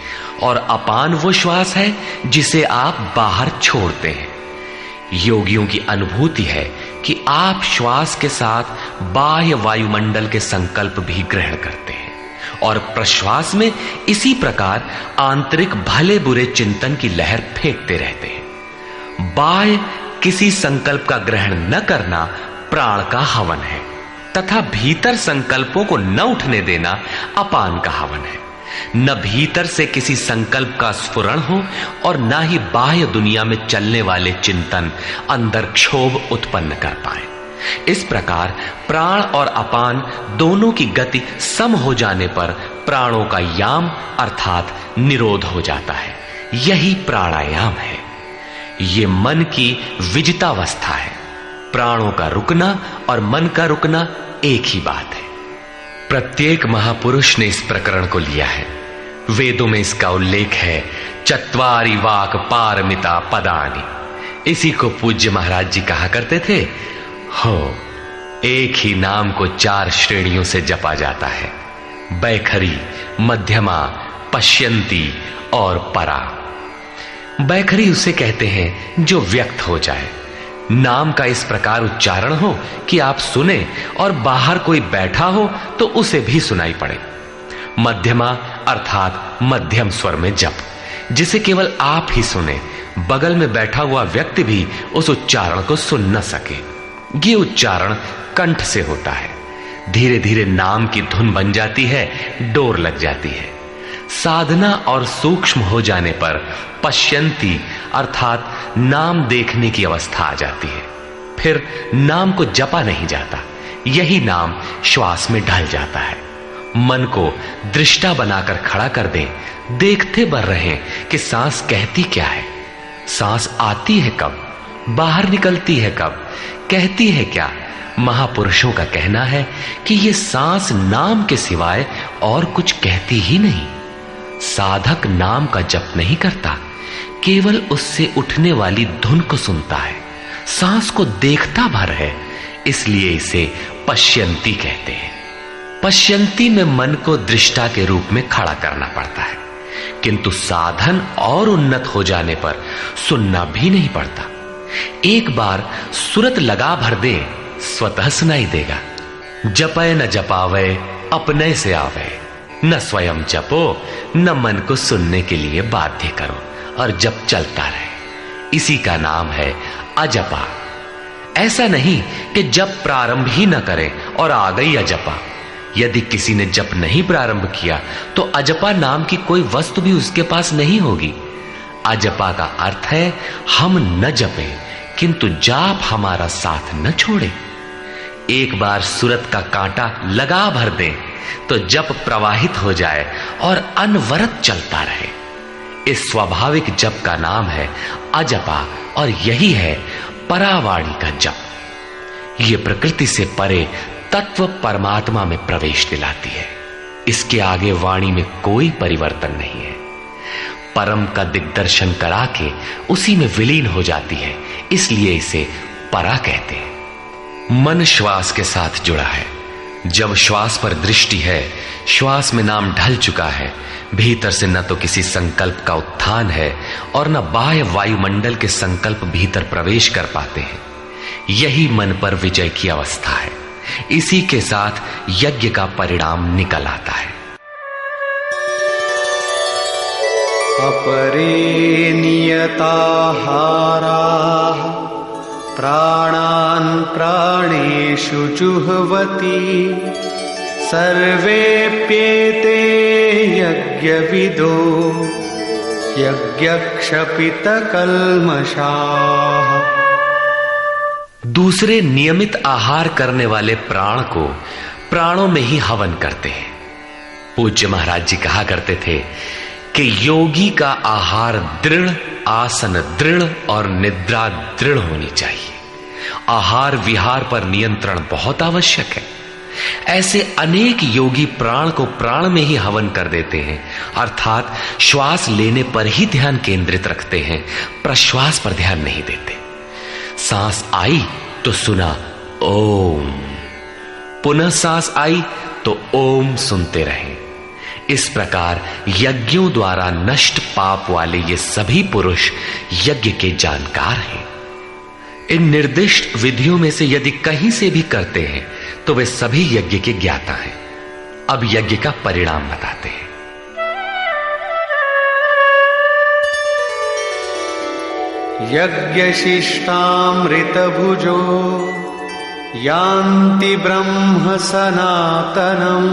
और अपान वो श्वास है जिसे आप बाहर छोड़ते हैं। योगियों की अनुभूति है कि आप श्वास के साथ बाह्य वायुमंडल के संकल्प भी ग्रहण करते हैं और प्रश्वास में इसी प्रकार आंतरिक भले बुरे चिंतन की लहर फेंकते रहते हैं। बाह्य किसी संकल्प का ग्रहण न करना प्राण का हवन है तथा भीतर संकल्पों को न उठने देना अपान का हवन है। न भीतर से किसी संकल्प का स्फुरण हो और न ही बाह्य दुनिया में चलने वाले चिंतन अंदर क्षोभ उत्पन्न कर पाए। इस प्रकार प्राण और अपान दोनों की गति सम हो जाने पर प्राणों का याम अर्थात निरोध हो जाता है। यही प्राणायाम है। ये मन की विजितावस्था है। प्राणों का रुकना और मन का रुकना एक ही बात है। प्रत्येक महापुरुष ने इस प्रकरण को लिया है। वेदों में इसका उल्लेख है, चत्वारि वाक पारमिता पदानि। इसी को पूज्य महाराज जी कहा करते थे। हो, एक ही नाम को 4 श्रेणियों से जपा जाता है, बैखरी, मध्यमा, पश्यंती और परा। बैखरी उसे कहते हैं जो व्यक्त हो जाए, नाम का इस प्रकार उच्चारण हो कि आप सुने और बाहर कोई बैठा हो तो उसे भी सुनाई पड़े। मध्यमा अर्थात मध्यम स्वर में जप, जिसे केवल आप ही सुने, बगल में बैठा हुआ व्यक्ति भी उस उच्चारण को सुन न सके। ये उच्चारण कंठ से होता है। धीरे धीरे नाम की धुन बन जाती है, डोर लग जाती है। साधना और सूक्ष्म हो जाने पर पश्यंती अर्थात नाम देखने की अवस्था आ जाती है। फिर नाम को जपा नहीं जाता, यही नाम श्वास में ढल जाता है। मन को दृष्टा बनाकर खड़ा कर दें, देखते बढ़ रहे कि सांस कहती क्या है, सांस आती है कब, बाहर निकलती है कब, कहती है क्या। महापुरुषों का कहना है कि ये सांस नाम के सिवाय और कुछ कहती ही नहीं। साधक नाम का जप नहीं करता, केवल उससे उठने वाली धुन को सुनता है, सांस को देखता भर है, इसलिए इसे पश्यंती कहते हैं। पश्यंती में मन को दृष्टा के रूप में खड़ा करना पड़ता है, किंतु साधन और उन्नत हो जाने पर सुनना भी नहीं पड़ता। एक बार सुरत लगा भर दे, स्वतः सुनाई देगा। जपय न जपावे अपने से आवे, न स्वयं जपो न मन को सुनने के लिए बाध्य करो, और जप चलता रहे। इसी का नाम है अजपा। ऐसा नहीं कि जप प्रारंभ ही न करें और आ गई अजपा। यदि किसी ने जप नहीं प्रारंभ किया तो अजपा नाम की कोई वस्तु भी उसके पास नहीं होगी। अजपा का अर्थ है हम न जपें, किंतु जाप हमारा साथ न छोड़े। एक बार सूरत का कांटा लगा भर दें तो जप प्रवाहित हो जाए और अनवरत चलता रहे। इस स्वाभाविक जप का नाम है अजपा, और यही है परावाणी का जप। यह प्रकृति से परे तत्व परमात्मा में प्रवेश दिलाती है। इसके आगे वाणी में कोई परिवर्तन नहीं है। परम का दिग्दर्शन करा के उसी में विलीन हो जाती है, इसलिए इसे परा कहते हैं। मन श्वास के साथ जुड़ा है। जब श्वास पर दृष्टि है, श्वास में नाम ढल चुका है, भीतर से न तो किसी संकल्प का उत्थान है और न बाह्य वायुमंडल के संकल्प भीतर प्रवेश कर पाते हैं। यही मन पर विजय की अवस्था है। इसी के साथ यज्ञ का परिणाम निकल आता है। अपरे नियताहाराः प्राणान् प्राणेषु जुह्वति, सर्वेप्येते यज्ञविदो यज्ञक्षपितकल्मषाः। दूसरे नियमित आहार करने वाले प्राण को प्राणों में ही हवन करते हैं। पूज्य महाराज जी कहा करते थे कि योगी का आहार दृढ़, आसन दृढ़ और निद्रा दृढ़ होनी चाहिए। आहार विहार पर नियंत्रण बहुत आवश्यक है। ऐसे अनेक योगी प्राण को प्राण में ही हवन कर देते हैं, अर्थात श्वास लेने पर ही ध्यान केंद्रित रखते हैं, प्रश्वास पर ध्यान नहीं देते। सांस आई तो सुना ओम, पुनः सांस आई तो ओम सुनते रहें। इस प्रकार यज्ञों द्वारा नष्ट पाप वाले ये सभी पुरुष यज्ञ के जानकार हैं। इन निर्दिष्ट विधियों में से यदि कहीं से भी करते हैं तो वे सभी यज्ञ के ज्ञाता हैं। अब यज्ञ का परिणाम बताते हैं। यज्ञशिष्टामृतभुजो यान्ति ब्रह्म सनातनम्,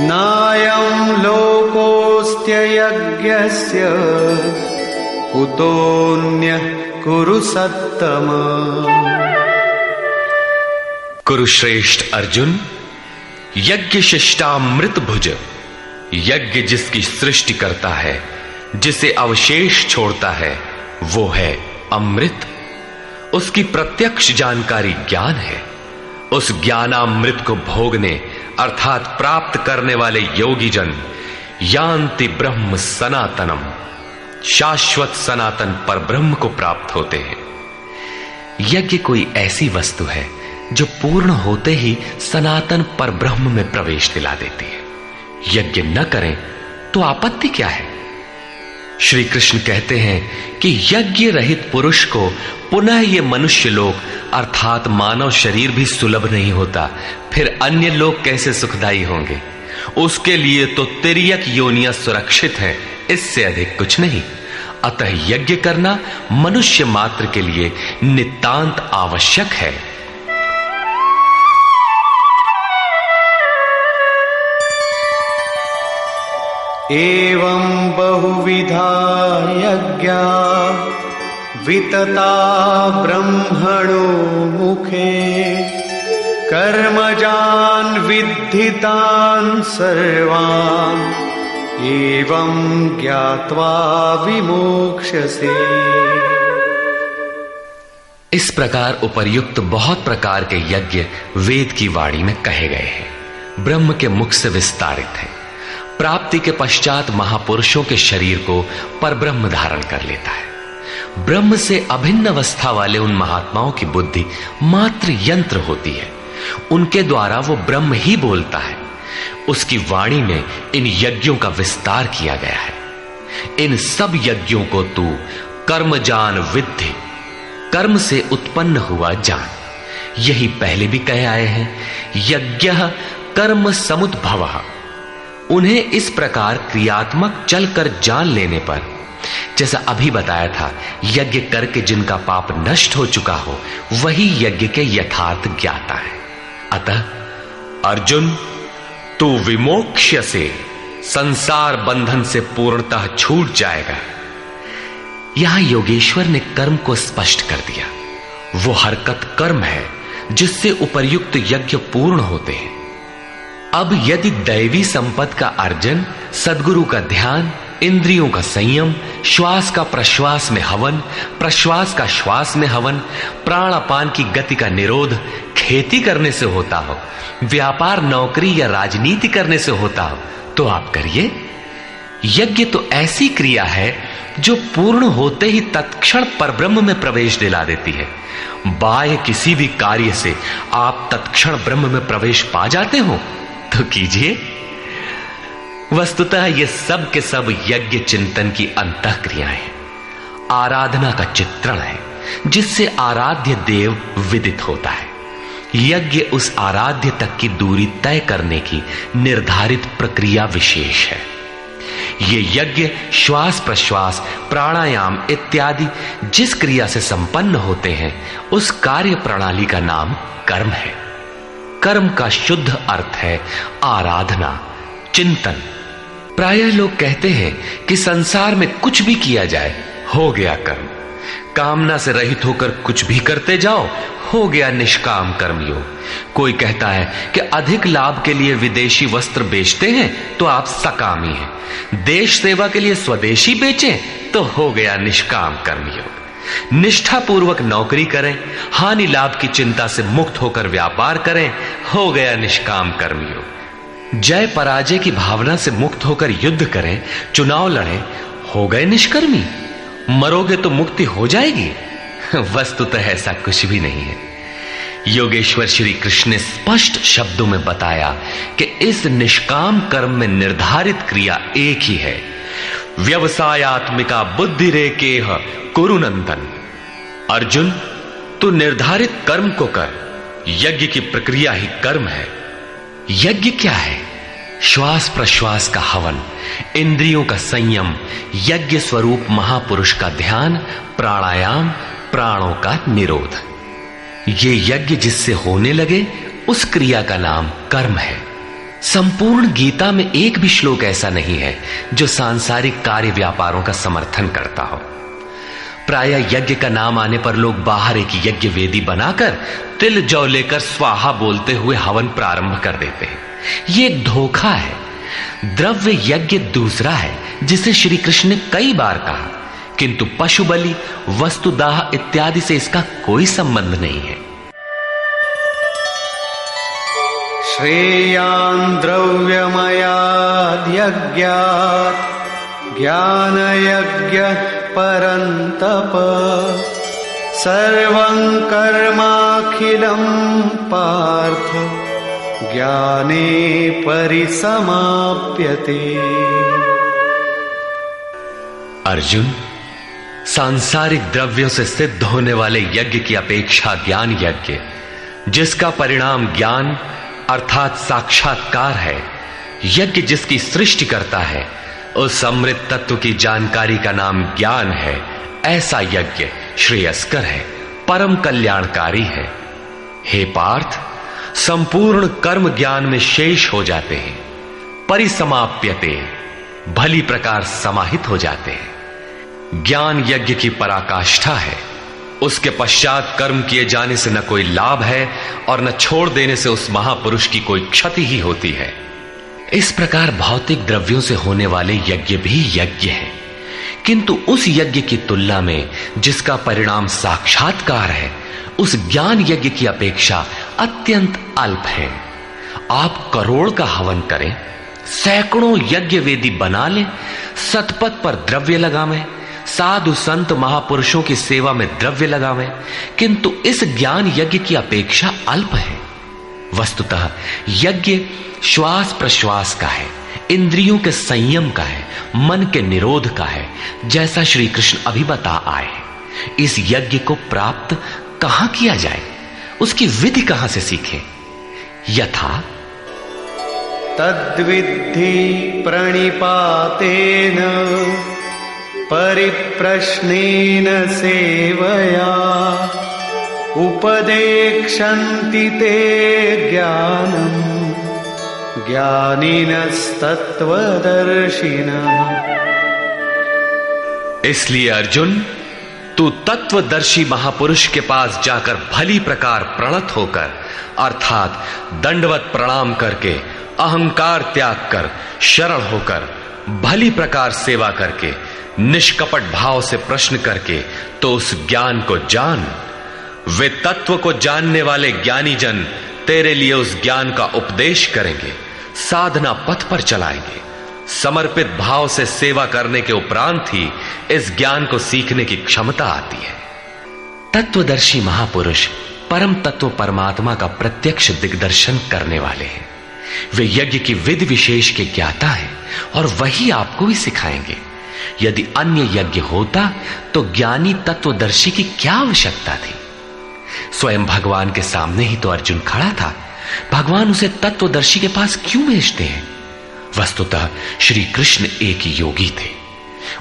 नायं लोकोऽस्त्ययज्ञस्य कुतोऽन्यः कुरु सत्तम। कुरुश्रेष्ठ अर्जुन, यज्ञ शिष्टामृत भुज, यज्ञ जिसकी सृष्टि करता है, जिसे अवशेष छोड़ता है, वो है अमृत। उसकी प्रत्यक्ष जानकारी ज्ञान है। उस ज्ञानामृत को भोगने अर्थात प्राप्त करने वाले योगी जन यान्ति ब्रह्म सनातनम, शाश्वत सनातन पर ब्रह्म को प्राप्त होते हैं। यज्ञ कोई ऐसी वस्तु है जो पूर्ण होते ही सनातन पर ब्रह्म में प्रवेश दिला देती है। यज्ञ न करें तो आपत्ति क्या है? श्री कृष्ण कहते हैं कि यज्ञ रहित पुरुष को पुनः ये मनुष्य लोक अर्थात मानव शरीर भी सुलभ नहीं होता, फिर अन्य लोग कैसे सुखदायी होंगे? उसके लिए तो तिर्यक योनियां सुरक्षित है, इससे अधिक कुछ नहीं। अतः यज्ञ करना मनुष्य मात्र के लिए नितांत आवश्यक है। एवं बहुविधा यज्ञा वितता ब्रह्मणो मुखे कर्मजान् विद्धितान् सर्वान् एवं ज्ञात्वा विमोक्ष्यसे। इस प्रकार उपर्युक्त बहुत प्रकार के यज्ञ वेद की वाणी में कहे गए हैं, ब्रह्म के मुख से विस्तारित है। प्राप्ति के पश्चात महापुरुषों के शरीर को परब्रह्म धारण कर लेता है। ब्रह्म से अभिन्न अवस्था वाले उन महात्माओं की बुद्धि मात्र यंत्र होती है, उनके द्वारा वो ब्रह्म ही बोलता है। उसकी वाणी में इन यज्ञों का विस्तार किया गया है। इन सब यज्ञों को तू कर्मजान विद्धि, कर्म से उत्पन्न हुआ जान। यही पहले भी कहे आए हैं, यज्ञः कर्म समुद्भवः। उन्हें इस प्रकार क्रियात्मक चलकर जान लेने पर, जैसा अभी बताया था, यज्ञ करके जिनका पाप नष्ट हो चुका हो वही यज्ञ के यथार्थ ज्ञाता है। अतः अर्जुन, तू विमोक्ष्य से संसार बंधन से पूर्णतः छूट जाएगा। यहां योगेश्वर ने कर्म को स्पष्ट कर दिया। वो हरकत कर्म है जिससे उपर्युक्त यज्ञ पूर्ण होते हैं। अब यदि दैवी संपत्ति का अर्जन, सद्गुरु का ध्यान, इंद्रियों का संयम, श्वास का प्रश्वास में हवन, प्रश्वास का श्वास में हवन, प्राण अपान की गति का निरोध खेती करने से होता हो, व्यापार, नौकरी या राजनीति करने से होता हो, तो आप करिए। यज्ञ तो ऐसी क्रिया है जो पूर्ण होते ही तत्क्षण परब्रह्म में प्रवेश दिला देती है। बाह्य किसी भी कार्य से आप तत्क्षण ब्रह्म में प्रवेश पा जाते हो तो कीजिए। वस्तुतः ये सब के सब यज्ञ चिंतन की अंतःक्रियाएं हैं, आराधना का चित्रण है जिससे आराध्य देव विदित होता है। यज्ञ उस आराध्य तक की दूरी तय करने की निर्धारित प्रक्रिया विशेष है। ये यज्ञ श्वास प्रश्वास, प्राणायाम इत्यादि जिस क्रिया से संपन्न होते हैं उस कार्य प्रणाली का नाम कर्म है। कर्म का शुद्ध अर्थ है आराधना, चिंतन। प्रायः लोग कहते हैं कि संसार में कुछ भी किया जाए हो गया कर्म, कामना से रहित होकर कुछ भी करते जाओ हो गया निष्काम कर्मयोग। कोई कहता है कि अधिक लाभ के लिए विदेशी वस्त्र बेचते हैं तो आप सकामी हैं, देश सेवा के लिए स्वदेशी बेचें तो हो गया निष्काम कर्मयोग। निष्ठा पूर्वक नौकरी करें, हानि लाभ की चिंता से मुक्त होकर व्यापार करें, हो गया निष्काम कर्मयोग। जय पराजय की भावना से मुक्त होकर युद्ध करें, चुनाव लड़ें, हो गए निष्कर्मी। मरोगे तो मुक्ति हो जाएगी। वस्तुतः ऐसा कुछ भी नहीं है। योगेश्वर श्री कृष्ण ने स्पष्ट शब्दों में बताया कि इस निष्काम कर्म में निर्धारित क्रिया एक ही है, व्यवसायात्मिका बुद्धि रेकेह कुरु नंदन। अर्जुन, तू निर्धारित कर्म को कर। यज्ञ की प्रक्रिया ही कर्म है। यज्ञ क्या है? श्वास प्रश्वास का हवन, इंद्रियों का संयम, यज्ञ स्वरूप महापुरुष का ध्यान, प्राणायाम, प्राणों का निरोध। ये यज्ञ जिससे होने लगे उस क्रिया का नाम कर्म है। संपूर्ण गीता में एक भी श्लोक ऐसा नहीं है जो सांसारिक कार्य व्यापारों का समर्थन करता हो। प्रायः यज्ञ का नाम आने पर लोग बाहर एक यज्ञ वेदी बनाकर तिल जौ लेकर स्वाहा बोलते हुए हवन प्रारंभ कर देते हैं। ये एक धोखा है। द्रव्य यज्ञ दूसरा है जिसे श्री कृष्ण ने कई बार कहा, किंतु पशु बलि, वस्तुदाह इत्यादि से इसका कोई संबंध नहीं है। श्रेयान् द्रव्यमयाद् यज्ञात् ज्ञानयज्ञः परन्तप सर्वं कर्माखिलं पार्थ ज्ञाने परिसमाप्यते। अर्जुन, सांसारिक द्रव्यों से सिद्ध होने वाले यज्ञ की अपेक्षा ज्ञान यज्ञ, जिसका परिणाम ज्ञान अर्थात साक्षात्कार है, यज्ञ जिसकी सृष्टि करता है, उस अमृत तत्व की जानकारी का नाम ज्ञान है। ऐसा यज्ञ श्रेयस्कर है, परम कल्याणकारी है। हे पार्थ, संपूर्ण कर्म ज्ञान में शेष हो जाते हैं। परिसमाप्यते, भली प्रकार समाहित हो जाते हैं। ज्ञान यज्ञ की पराकाष्ठा है। उसके पश्चात कर्म किए जाने से न कोई लाभ है और न छोड़ देने से उस महापुरुष की कोई क्षति ही होती है। इस प्रकार भौतिक द्रव्यों से होने वाले यज्ञ भी यज्ञ है, किंतु उस यज्ञ की तुलना में जिसका परिणाम साक्षात्कार है, उस ज्ञान यज्ञ की अपेक्षा अत्यंत अल्प है। आप करोड़ का हवन करें, सैकड़ों यज्ञ वेदी बना लें, सतपथ पर द्रव्य लगावें, साधु संत महापुरुषों की सेवा में द्रव्य लगावें, किंतु इस ज्ञान यज्ञ की अपेक्षा अल्प है। वस्तुतः यज्ञ श्वास प्रश्वास का है, इंद्रियों के संयम का है, मन के निरोध का है, जैसा श्री कृष्ण अभी बता आए। इस यज्ञ को प्राप्त कहां किया जाए, उसकी विधि कहां से सीखें? यथा तद्विद्धि प्रणिपातेन परिप्रश्नेन सेवया उपदेक्षन्ति ते ज्ञानम् ज्ञानिनस्तत्त्वदर्शिनः। इसलिए अर्जुन, तू तत्वदर्शी महापुरुष के पास जाकर भली प्रकार प्रणत होकर, अर्थात दंडवत प्रणाम करके, अहंकार त्याग कर, शरण होकर, भली प्रकार सेवा करके, निष्कपट भाव से प्रश्न करके तो उस ज्ञान को जान। वे तत्व को जानने वाले ज्ञानी जन तेरे लिए उस ज्ञान का उपदेश करेंगे, साधना पथ पर चलाएंगे। समर्पित भाव से सेवा करने के उपरांत ही इस ज्ञान को सीखने की क्षमता आती है। तत्वदर्शी महापुरुष परम तत्व परमात्मा का प्रत्यक्ष दिग्दर्शन करने वाले हैं। वे यज्ञ की विधि विशेष के ज्ञाता हैं और वही आपको भी सिखाएंगे। यदि अन्य यज्ञ होता तो ज्ञानी तत्वदर्शी की क्या आवश्यकता थी? स्वयं भगवान के सामने ही तो अर्जुन खड़ा था। भगवान उसे तत्वदर्शी के पास क्यों भेजते हैं? वस्तुतः श्री कृष्ण एक योगी थे।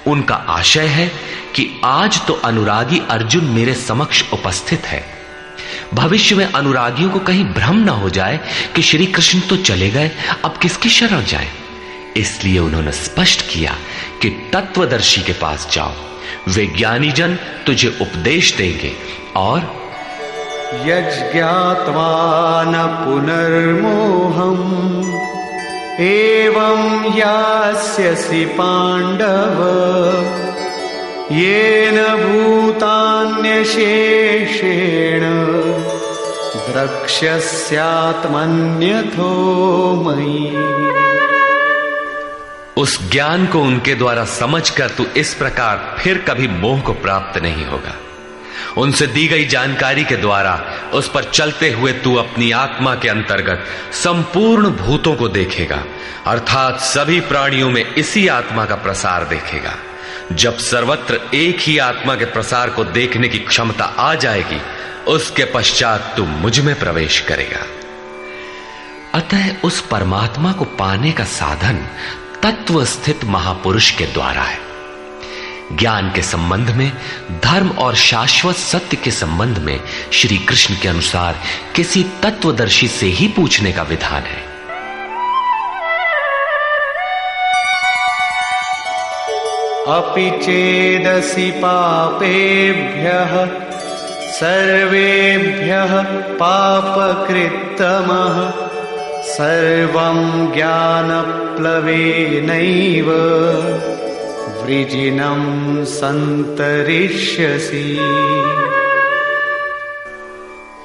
उनका आशय है कि आज तो अनुरागी अर्जुन मेरे समक्ष उपस्थित है, भविष्य में अनुरागियों को कहीं भ्रम न हो जाए कि श्री कृष्ण तो चले गए, अब किसकी शरण जाए। इसलिए उन्होंने स्पष्ट किया कि तत्वदर्शी के पास जाओ, वे ज्ञानी जन तुझे उपदेश देंगे और यज्ञात्वा न पुनर्मोहम् एवं यास्यसि पांडव येन भूतान्यशेषेण द्रक्ष्यस्यात्मन्यथो मयि। उस ज्ञान को उनके द्वारा समझकर तू इस प्रकार फिर कभी मोह को प्राप्त नहीं होगा। उनसे दी गई जानकारी के द्वारा उस पर चलते हुए तू अपनी आत्मा के अंतर्गत संपूर्ण भूतों को देखेगा, अर्थात सभी प्राणियों में इसी आत्मा का प्रसार देखेगा। जब सर्वत्र एक ही आत्मा के प्रसार को देखने की क्षमता आ जाएगी, उसके पश्चात तू मुझ में प्रवेश करेगा। अतः उस परमात्मा को पाने का साधन तत्व स्थित महापुरुष के द्वारा है। ज्ञान के संबंध में, धर्म और शाश्वत सत्य के संबंध में श्री कृष्ण के अनुसार किसी तत्वदर्शी से ही पूछने का विधान है। अपि चेदसि पापेभ्यः सर्वेभ्यः पापकृत्तमः सर्वं ज्ञानप्लवेनैव वृजिनं संतरिष्यसि।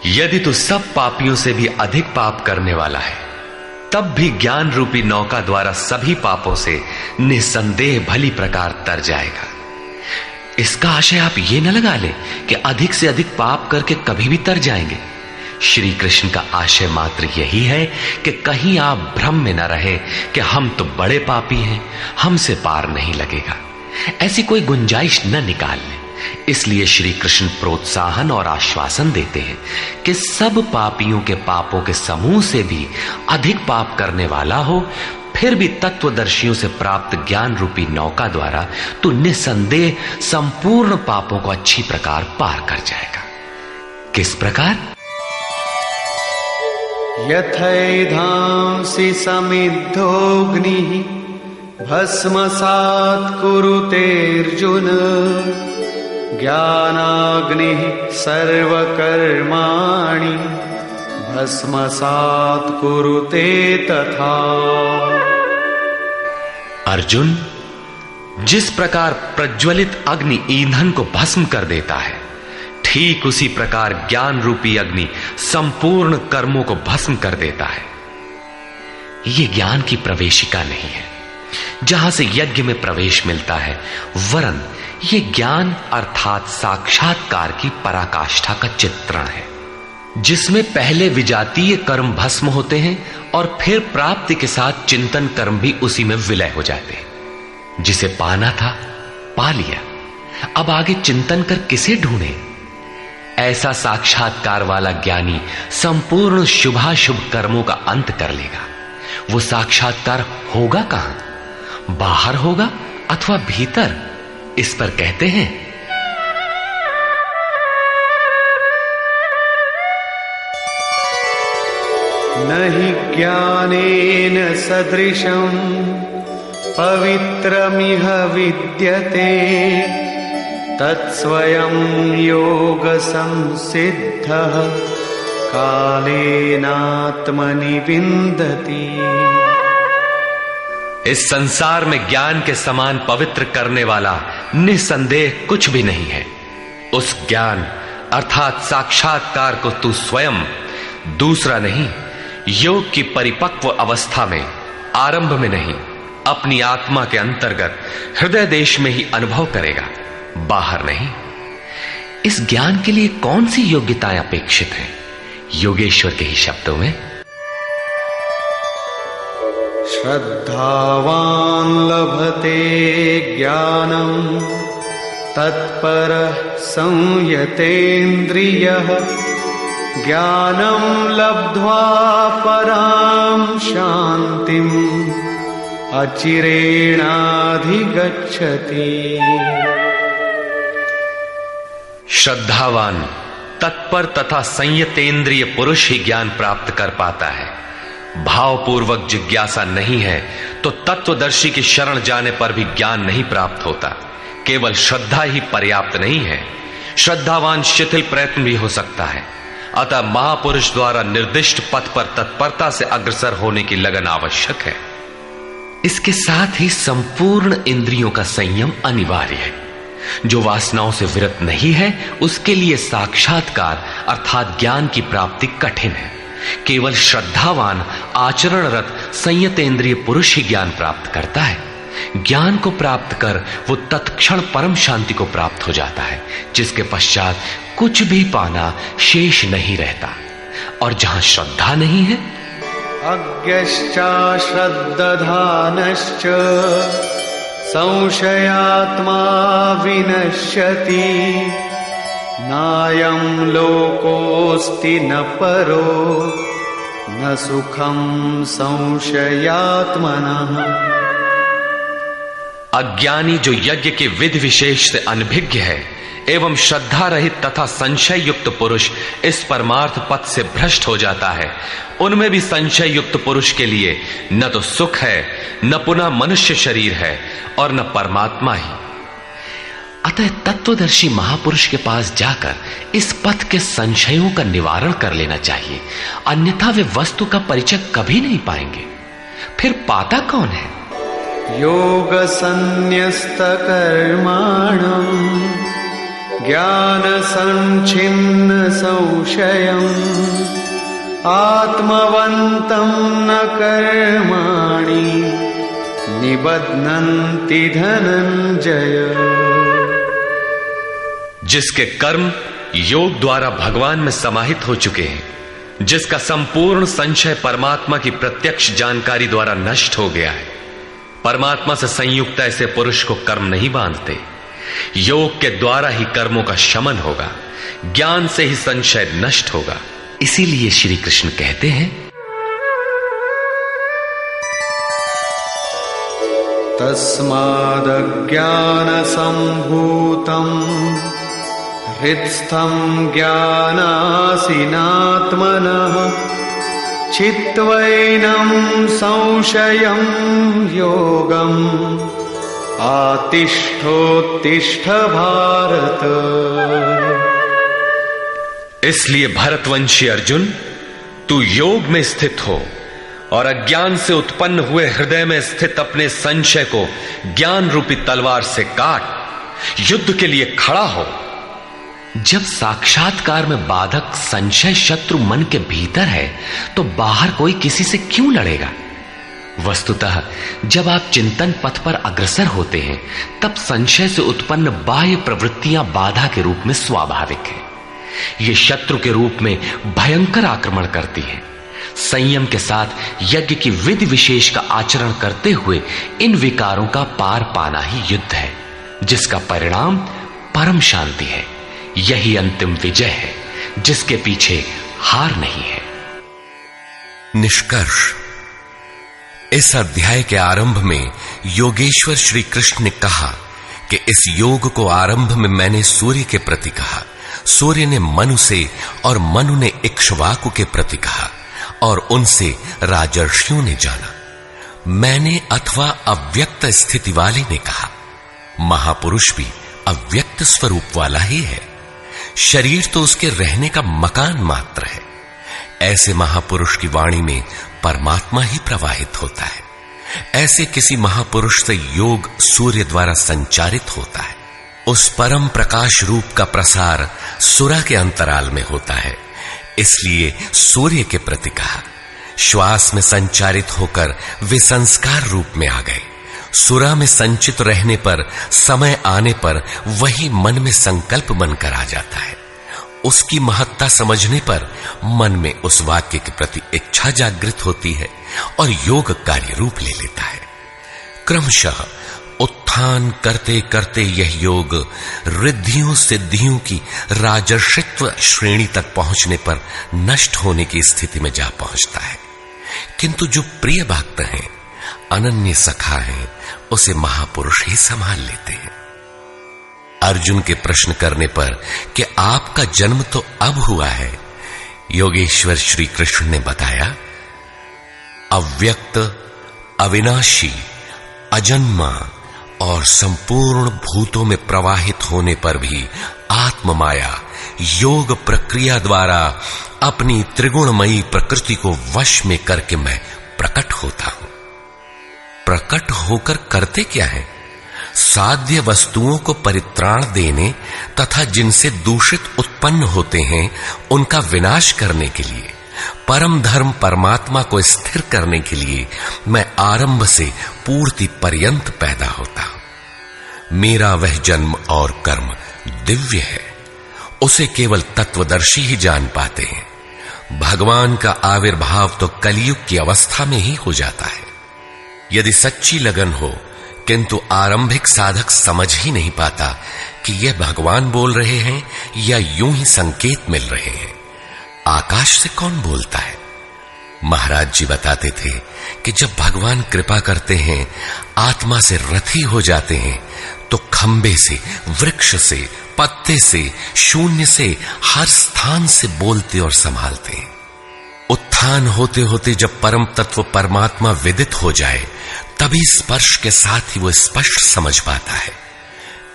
यदि तू सब पापियों से भी अधिक पाप करने वाला है, तब भी ज्ञान रूपी नौका द्वारा सभी पापों से निसंदेह भली प्रकार तर जाएगा। इसका आशय आप ये न लगा ले कि अधिक से अधिक पाप करके कभी भी तर जाएंगे। श्री कृष्ण का आशय मात्र यही है कि कहीं आप भ्रम में न रहे कि हम तो बड़े पापी हैं, हमसे पार नहीं लगेगा। ऐसी कोई गुंजाइश न निकाल लें। इसलिए श्री कृष्ण प्रोत्साहन और आश्वासन देते हैं कि सब पापियों के पापों के समूह से भी अधिक पाप करने वाला हो, फिर भी तत्वदर्शियों से प्राप्त ज्ञान रूपी नौका द्वारा तू निसंदेह संपूर्ण पापों को अच्छी प्रकार पार कर जाएगा। किस प्रकार? यथैधांसि समिद्धोऽग्निः भस्मसात् कुरुतेऽर्जुन ज्ञानाग्निः सर्वकर्माणि भस्मसात् कुरुते तथा। अर्जुन, जिस प्रकार प्रज्वलित अग्नि ईंधन को भस्म कर देता है, ठीक उसी प्रकार ज्ञान रूपी अग्नि संपूर्ण कर्मों को भस्म कर देता है। यह ज्ञान की प्रवेशिका नहीं है जहां से यज्ञ में प्रवेश मिलता है, वरन यह ज्ञान अर्थात साक्षात्कार की पराकाष्ठा का चित्रण है, जिसमें पहले विजातीय कर्म भस्म होते हैं और फिर प्राप्ति के साथ चिंतन कर्म भी उसी में विलय हो जाते हैं। जिसे पाना था पा लिया, अब आगे चिंतन कर किसे ढूंढे? ऐसा साक्षात्कार वाला ज्ञानी संपूर्ण शुभाशुभ कर्मों का अंत कर लेगा। वो साक्षात्कार होगा कहां? बाहर होगा अथवा भीतर? इस पर कहते हैं, नहि ज्ञानेन सदृशं पवित्रमिह विद्यते तत्स्वयं योग संसिद्धः कालेनात्मनि विन्दति। इस संसार में ज्ञान के समान पवित्र करने वाला निसंदेह कुछ भी नहीं है। उस ज्ञान अर्थात साक्षात्कार को तू स्वयं, दूसरा नहीं, योग की परिपक्व अवस्था में, आरंभ में नहीं, अपनी आत्मा के अंतर्गत हृदय देश में ही अनुभव करेगा, बाहर नहीं। इस ज्ञान के लिए कौन सी योग्यताएं अपेक्षित हैं? योगेश्वर के ही शब्दों में, श्रद्धावान् लभते ज्ञानं तत्परः संयतेन्द्रियः ज्ञानं लब्ध्वा परां शान्तिम् अचिरेणाधिगच्छति। श्रद्धावान, तत्पर तथा संयतेंद्रिय पुरुष ही ज्ञान प्राप्त कर पाता है। भावपूर्वक जिज्ञासा नहीं है तो तत्वदर्शी की शरण जाने पर भी ज्ञान नहीं प्राप्त होता। केवल श्रद्धा ही पर्याप्त नहीं है। श्रद्धावान शिथिल प्रयत्न भी हो सकता है। अतः महापुरुष द्वारा निर्दिष्ट पथ पर तत्परता से अग्रसर होने की लगन आवश्यक है। इसके साथ ही संपूर्ण इंद्रियों का संयम अनिवार्य है। जो वासनाओं से विरत नहीं है उसके लिए साक्षात्कार अर्थात ज्ञान की प्राप्ति कठिन है। केवल श्रद्धावान आचरणरत संयतेंद्रिय पुरुष ही ज्ञान प्राप्त करता है। ज्ञान को प्राप्त कर वो तत्क्षण परम शांति को प्राप्त हो जाता है, जिसके पश्चात कुछ भी पाना शेष नहीं रहता। और जहां श्रद्धा नहीं है, अज्ञश्चा श्रद्धानश्च संशयात्मा विनश्यति नायं लोकोऽस्ति न परो न सुखं संशयात्मनः। अज्ञानी जो यज्ञ के विधि विशेष से अनभिज्ञ है एवं श्रद्धा रहित तथा संशय युक्त पुरुष इस परमार्थ पथ से भ्रष्ट हो जाता है। उनमें भी संशय युक्त पुरुष के लिए न तो सुख है, न पुनः मनुष्य शरीर है और न परमात्मा ही। अतः तत्वदर्शी महापुरुष के पास जाकर इस पथ के संशयों का निवारण कर लेना चाहिए, अन्यथा वे वस्तु का परिचय कभी नहीं पाएंगे। फिर पाता कौन है? योग संन्यस्त कर्माणं ज्ञान संच्छिन्न संशयम् आत्मवन्तं न कर्माणि निबध्नन्ति धनंजय। जिसके कर्म योग द्वारा भगवान में समाहित हो चुके हैं, जिसका संपूर्ण संशय परमात्मा की प्रत्यक्ष जानकारी द्वारा नष्ट हो गया है, परमात्मा से संयुक्त ऐसे पुरुष को कर्म नहीं बांधते। योग के द्वारा ही कर्मों का शमन होगा, ज्ञान से ही संशय नष्ट होगा। इसीलिए श्री कृष्ण कहते हैं, तस्मादज्ञान संभूतं हृत्स्थं ज्ञानासिनात्मनः चित्वैनं संशयं योगम् आतिष्ठोत्तिष्ठ भारत। इसलिए भरतवंशी अर्जुन, तू योग में स्थित हो और अज्ञान से उत्पन्न हुए हृदय में स्थित अपने संशय को ज्ञान रूपी तलवार से काट युद्ध के लिए खड़ा हो। जब साक्षात्कार में बाधक संशय शत्रु मन के भीतर है तो बाहर कोई किसी से क्यों लड़ेगा? वस्तुतः जब आप चिंतन पथ पर अग्रसर होते हैं तब संशय से उत्पन्न बाह्य प्रवृत्तियां बाधा के रूप में स्वाभाविक है। ये शत्रु के रूप में भयंकर आक्रमण करती है। संयम के साथ यज्ञ की विधि विशेष का आचरण करते हुए इन विकारों का पार पाना ही युद्ध है, जिसका परिणाम परम शांति है। यही अंतिम विजय है, जिसके पीछे हार नहीं है। निष्कर्ष, इस अध्याय के आरंभ में योगेश्वर श्री कृष्ण ने कहा कि इस योग को आरंभ में मैंने सूर्य के प्रति कहा, सूर्य ने मनु से और मनु ने इक्ष्वाकु के प्रति कहा और उनसे राजर्षियों ने जाना। मैंने अथवा अव्यक्त स्थिति वाले ने कहा। महापुरुष भी अव्यक्त स्वरूप वाला ही है। शरीर तो उसके रहने का मकान मात्र है। ऐसे महापुरुष की वाणी में परमात्मा ही प्रवाहित होता है। ऐसे किसी महापुरुष से योग सूर्य द्वारा संचारित होता है। उस परम प्रकाश रूप का प्रसार सुरा के अंतराल में होता है, इसलिए सूर्य के प्रति कहा। श्वास में संचारित होकर वे संस्कार रूप में आ गए। सुरा में संचित रहने पर समय आने पर वही मन में संकल्प बनकर आ जाता है। उसकी महत्ता समझने पर मन में उस वाक्य के प्रति इच्छा जागृत होती है और योग कार्य रूप ले लेता है। क्रमशः उत्थान करते करते यह योग रिद्धियों सिद्धियों की राजर्षित्व श्रेणी तक पहुंचने पर नष्ट होने की स्थिति में जा पहुंचता है। किंतु जो प्रिय भक्त हैं, अनन्य सखा हैं, उसे महापुरुष ही संभाल लेते हैं। अर्जुन के प्रश्न करने पर कि आपका जन्म तो अब हुआ है, योगेश्वर श्री कृष्ण ने बताया, अव्यक्त, अविनाशी, अजन्मा और संपूर्ण भूतों में प्रवाहित होने पर भी आत्म माया योग प्रक्रिया द्वारा अपनी त्रिगुणमयी प्रकृति को वश में करके मैं प्रकट होता हूं। प्रकट होकर करते क्या है? साध्य वस्तुओं को परित्राण देने तथा जिनसे दूषित उत्पन्न होते हैं उनका विनाश करने के लिए, परम धर्म परमात्मा को स्थिर करने के लिए मैं आरंभ से पूर्ति पर्यंत पैदा होता हूं। मेरा वह जन्म और कर्म दिव्य है, उसे केवल तत्वदर्शी ही जान पाते हैं। भगवान का आविर्भाव तो कलयुग की अवस्था में ही हो जाता है। यदि सच्ची लगन हो किंतु आरंभिक साधक समझ ही नहीं पाता कि यह भगवान बोल रहे हैं या यूं ही संकेत मिल रहे हैं। आकाश से कौन बोलता है? महाराज जी बताते थे कि जब भगवान कृपा करते हैं, आत्मा से रथी हो जाते हैं, तो खंबे से, वृक्ष से, पत्ते से, शून्य से, हर स्थान से बोलते और संभालते हैं। उत्थान होते होते जब परम तत्व परमात्मा विदित हो जाए, तभी स्पर्श के साथ ही वो स्पष्ट समझ पाता है।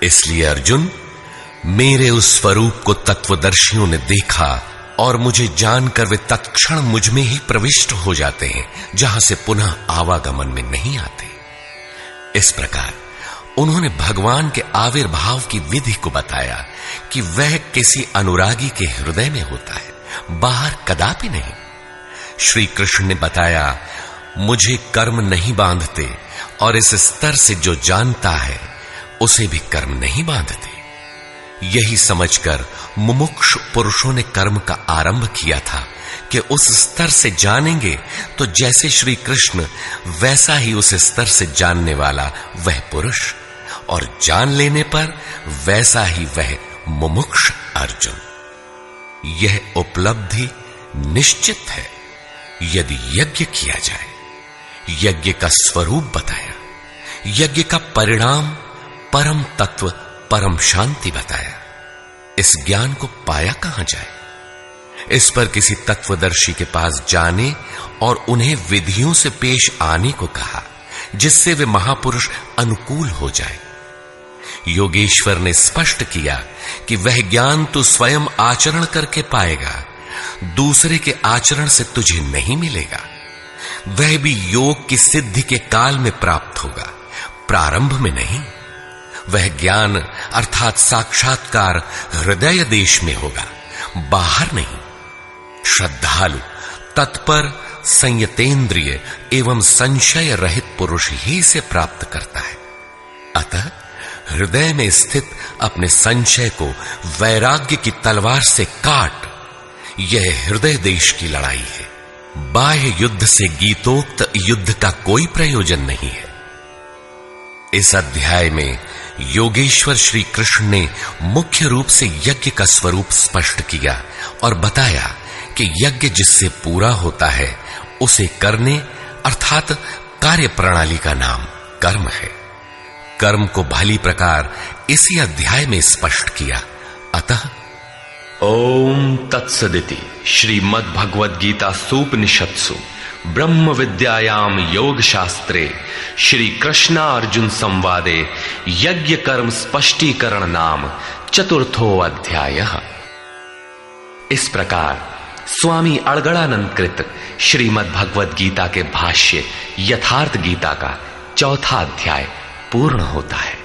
इसलिए अर्जुन, मेरे उस स्वरूप को तत्वदर्शियों ने देखा और मुझे जानकर वे तत्क्षण मुझ में ही प्रविष्ट हो जाते हैं, जहां से पुनः आवागमन में नहीं आते। इस प्रकार उन्होंने भगवान के आविर्भाव की विधि को बताया कि वह किसी अनुरागी के हृदय में होता है, बाहर कदापि नहीं। श्री कृष्ण ने बताया, मुझे कर्म नहीं बांधते और इस स्तर से जो जानता है उसे भी कर्म नहीं बांधते। यही समझकर मुमुक्षु पुरुषों ने कर्म का आरंभ किया था कि उस स्तर से जानेंगे तो जैसे श्री कृष्ण, वैसा ही उस स्तर से जानने वाला वह पुरुष, और जान लेने पर वैसा ही वह मुमुक्ष अर्जुन। यह उपलब्धि निश्चित है यदि यज्ञ किया जाए। यज्ञ का स्वरूप बताया, यज्ञ का परिणाम परम तत्व परम शांति बताया। इस ज्ञान को पाया कहां जाए? इस पर किसी तत्वदर्शी के पास जाने और उन्हें विधियों से पेश आने को कहा, जिससे वे महापुरुष अनुकूल हो जाए। योगेश्वर ने स्पष्ट किया कि वह ज्ञान तू स्वयं आचरण करके पाएगा, दूसरे के आचरण से तुझे नहीं मिलेगा। वह भी योग की सिद्धि के काल में प्राप्त होगा, प्रारंभ में नहीं। वह ज्ञान अर्थात साक्षात्कार हृदय देश में होगा, बाहर नहीं। श्रद्धालु, तत्पर, संयतेंद्रिय एवं संशय रहित पुरुष ही इसे प्राप्त करता है। अतः हृदय में स्थित अपने संशय को वैराग्य की तलवार से काट। यह हृदय देश की लड़ाई है। बाह्य युद्ध से गीतोक्त युद्ध का कोई प्रयोजन नहीं है। इस अध्याय में योगेश्वर श्री कृष्ण ने मुख्य रूप से यज्ञ का स्वरूप स्पष्ट किया और बताया कि यज्ञ जिससे पूरा होता है उसे करने अर्थात कार्य प्रणाली का नाम कर्म है। कर्म को भली प्रकार इसी अध्याय में स्पष्ट किया। अतः ओम तत्सदिति श्रीमद् भगवद गीता सूपनिषत्सु ब्रह्म विद्यायाम योग शास्त्रे श्री कृष्ण अर्जुन संवादे यज्ञ कर्म स्पष्टीकरण नाम चतुर्थो अध्याय। इस प्रकार स्वामी अड़गड़ानंद कृत श्रीमद् भगवद गीता के भाष्य यथार्थ गीता का चौथा अध्याय पूर्ण होता है।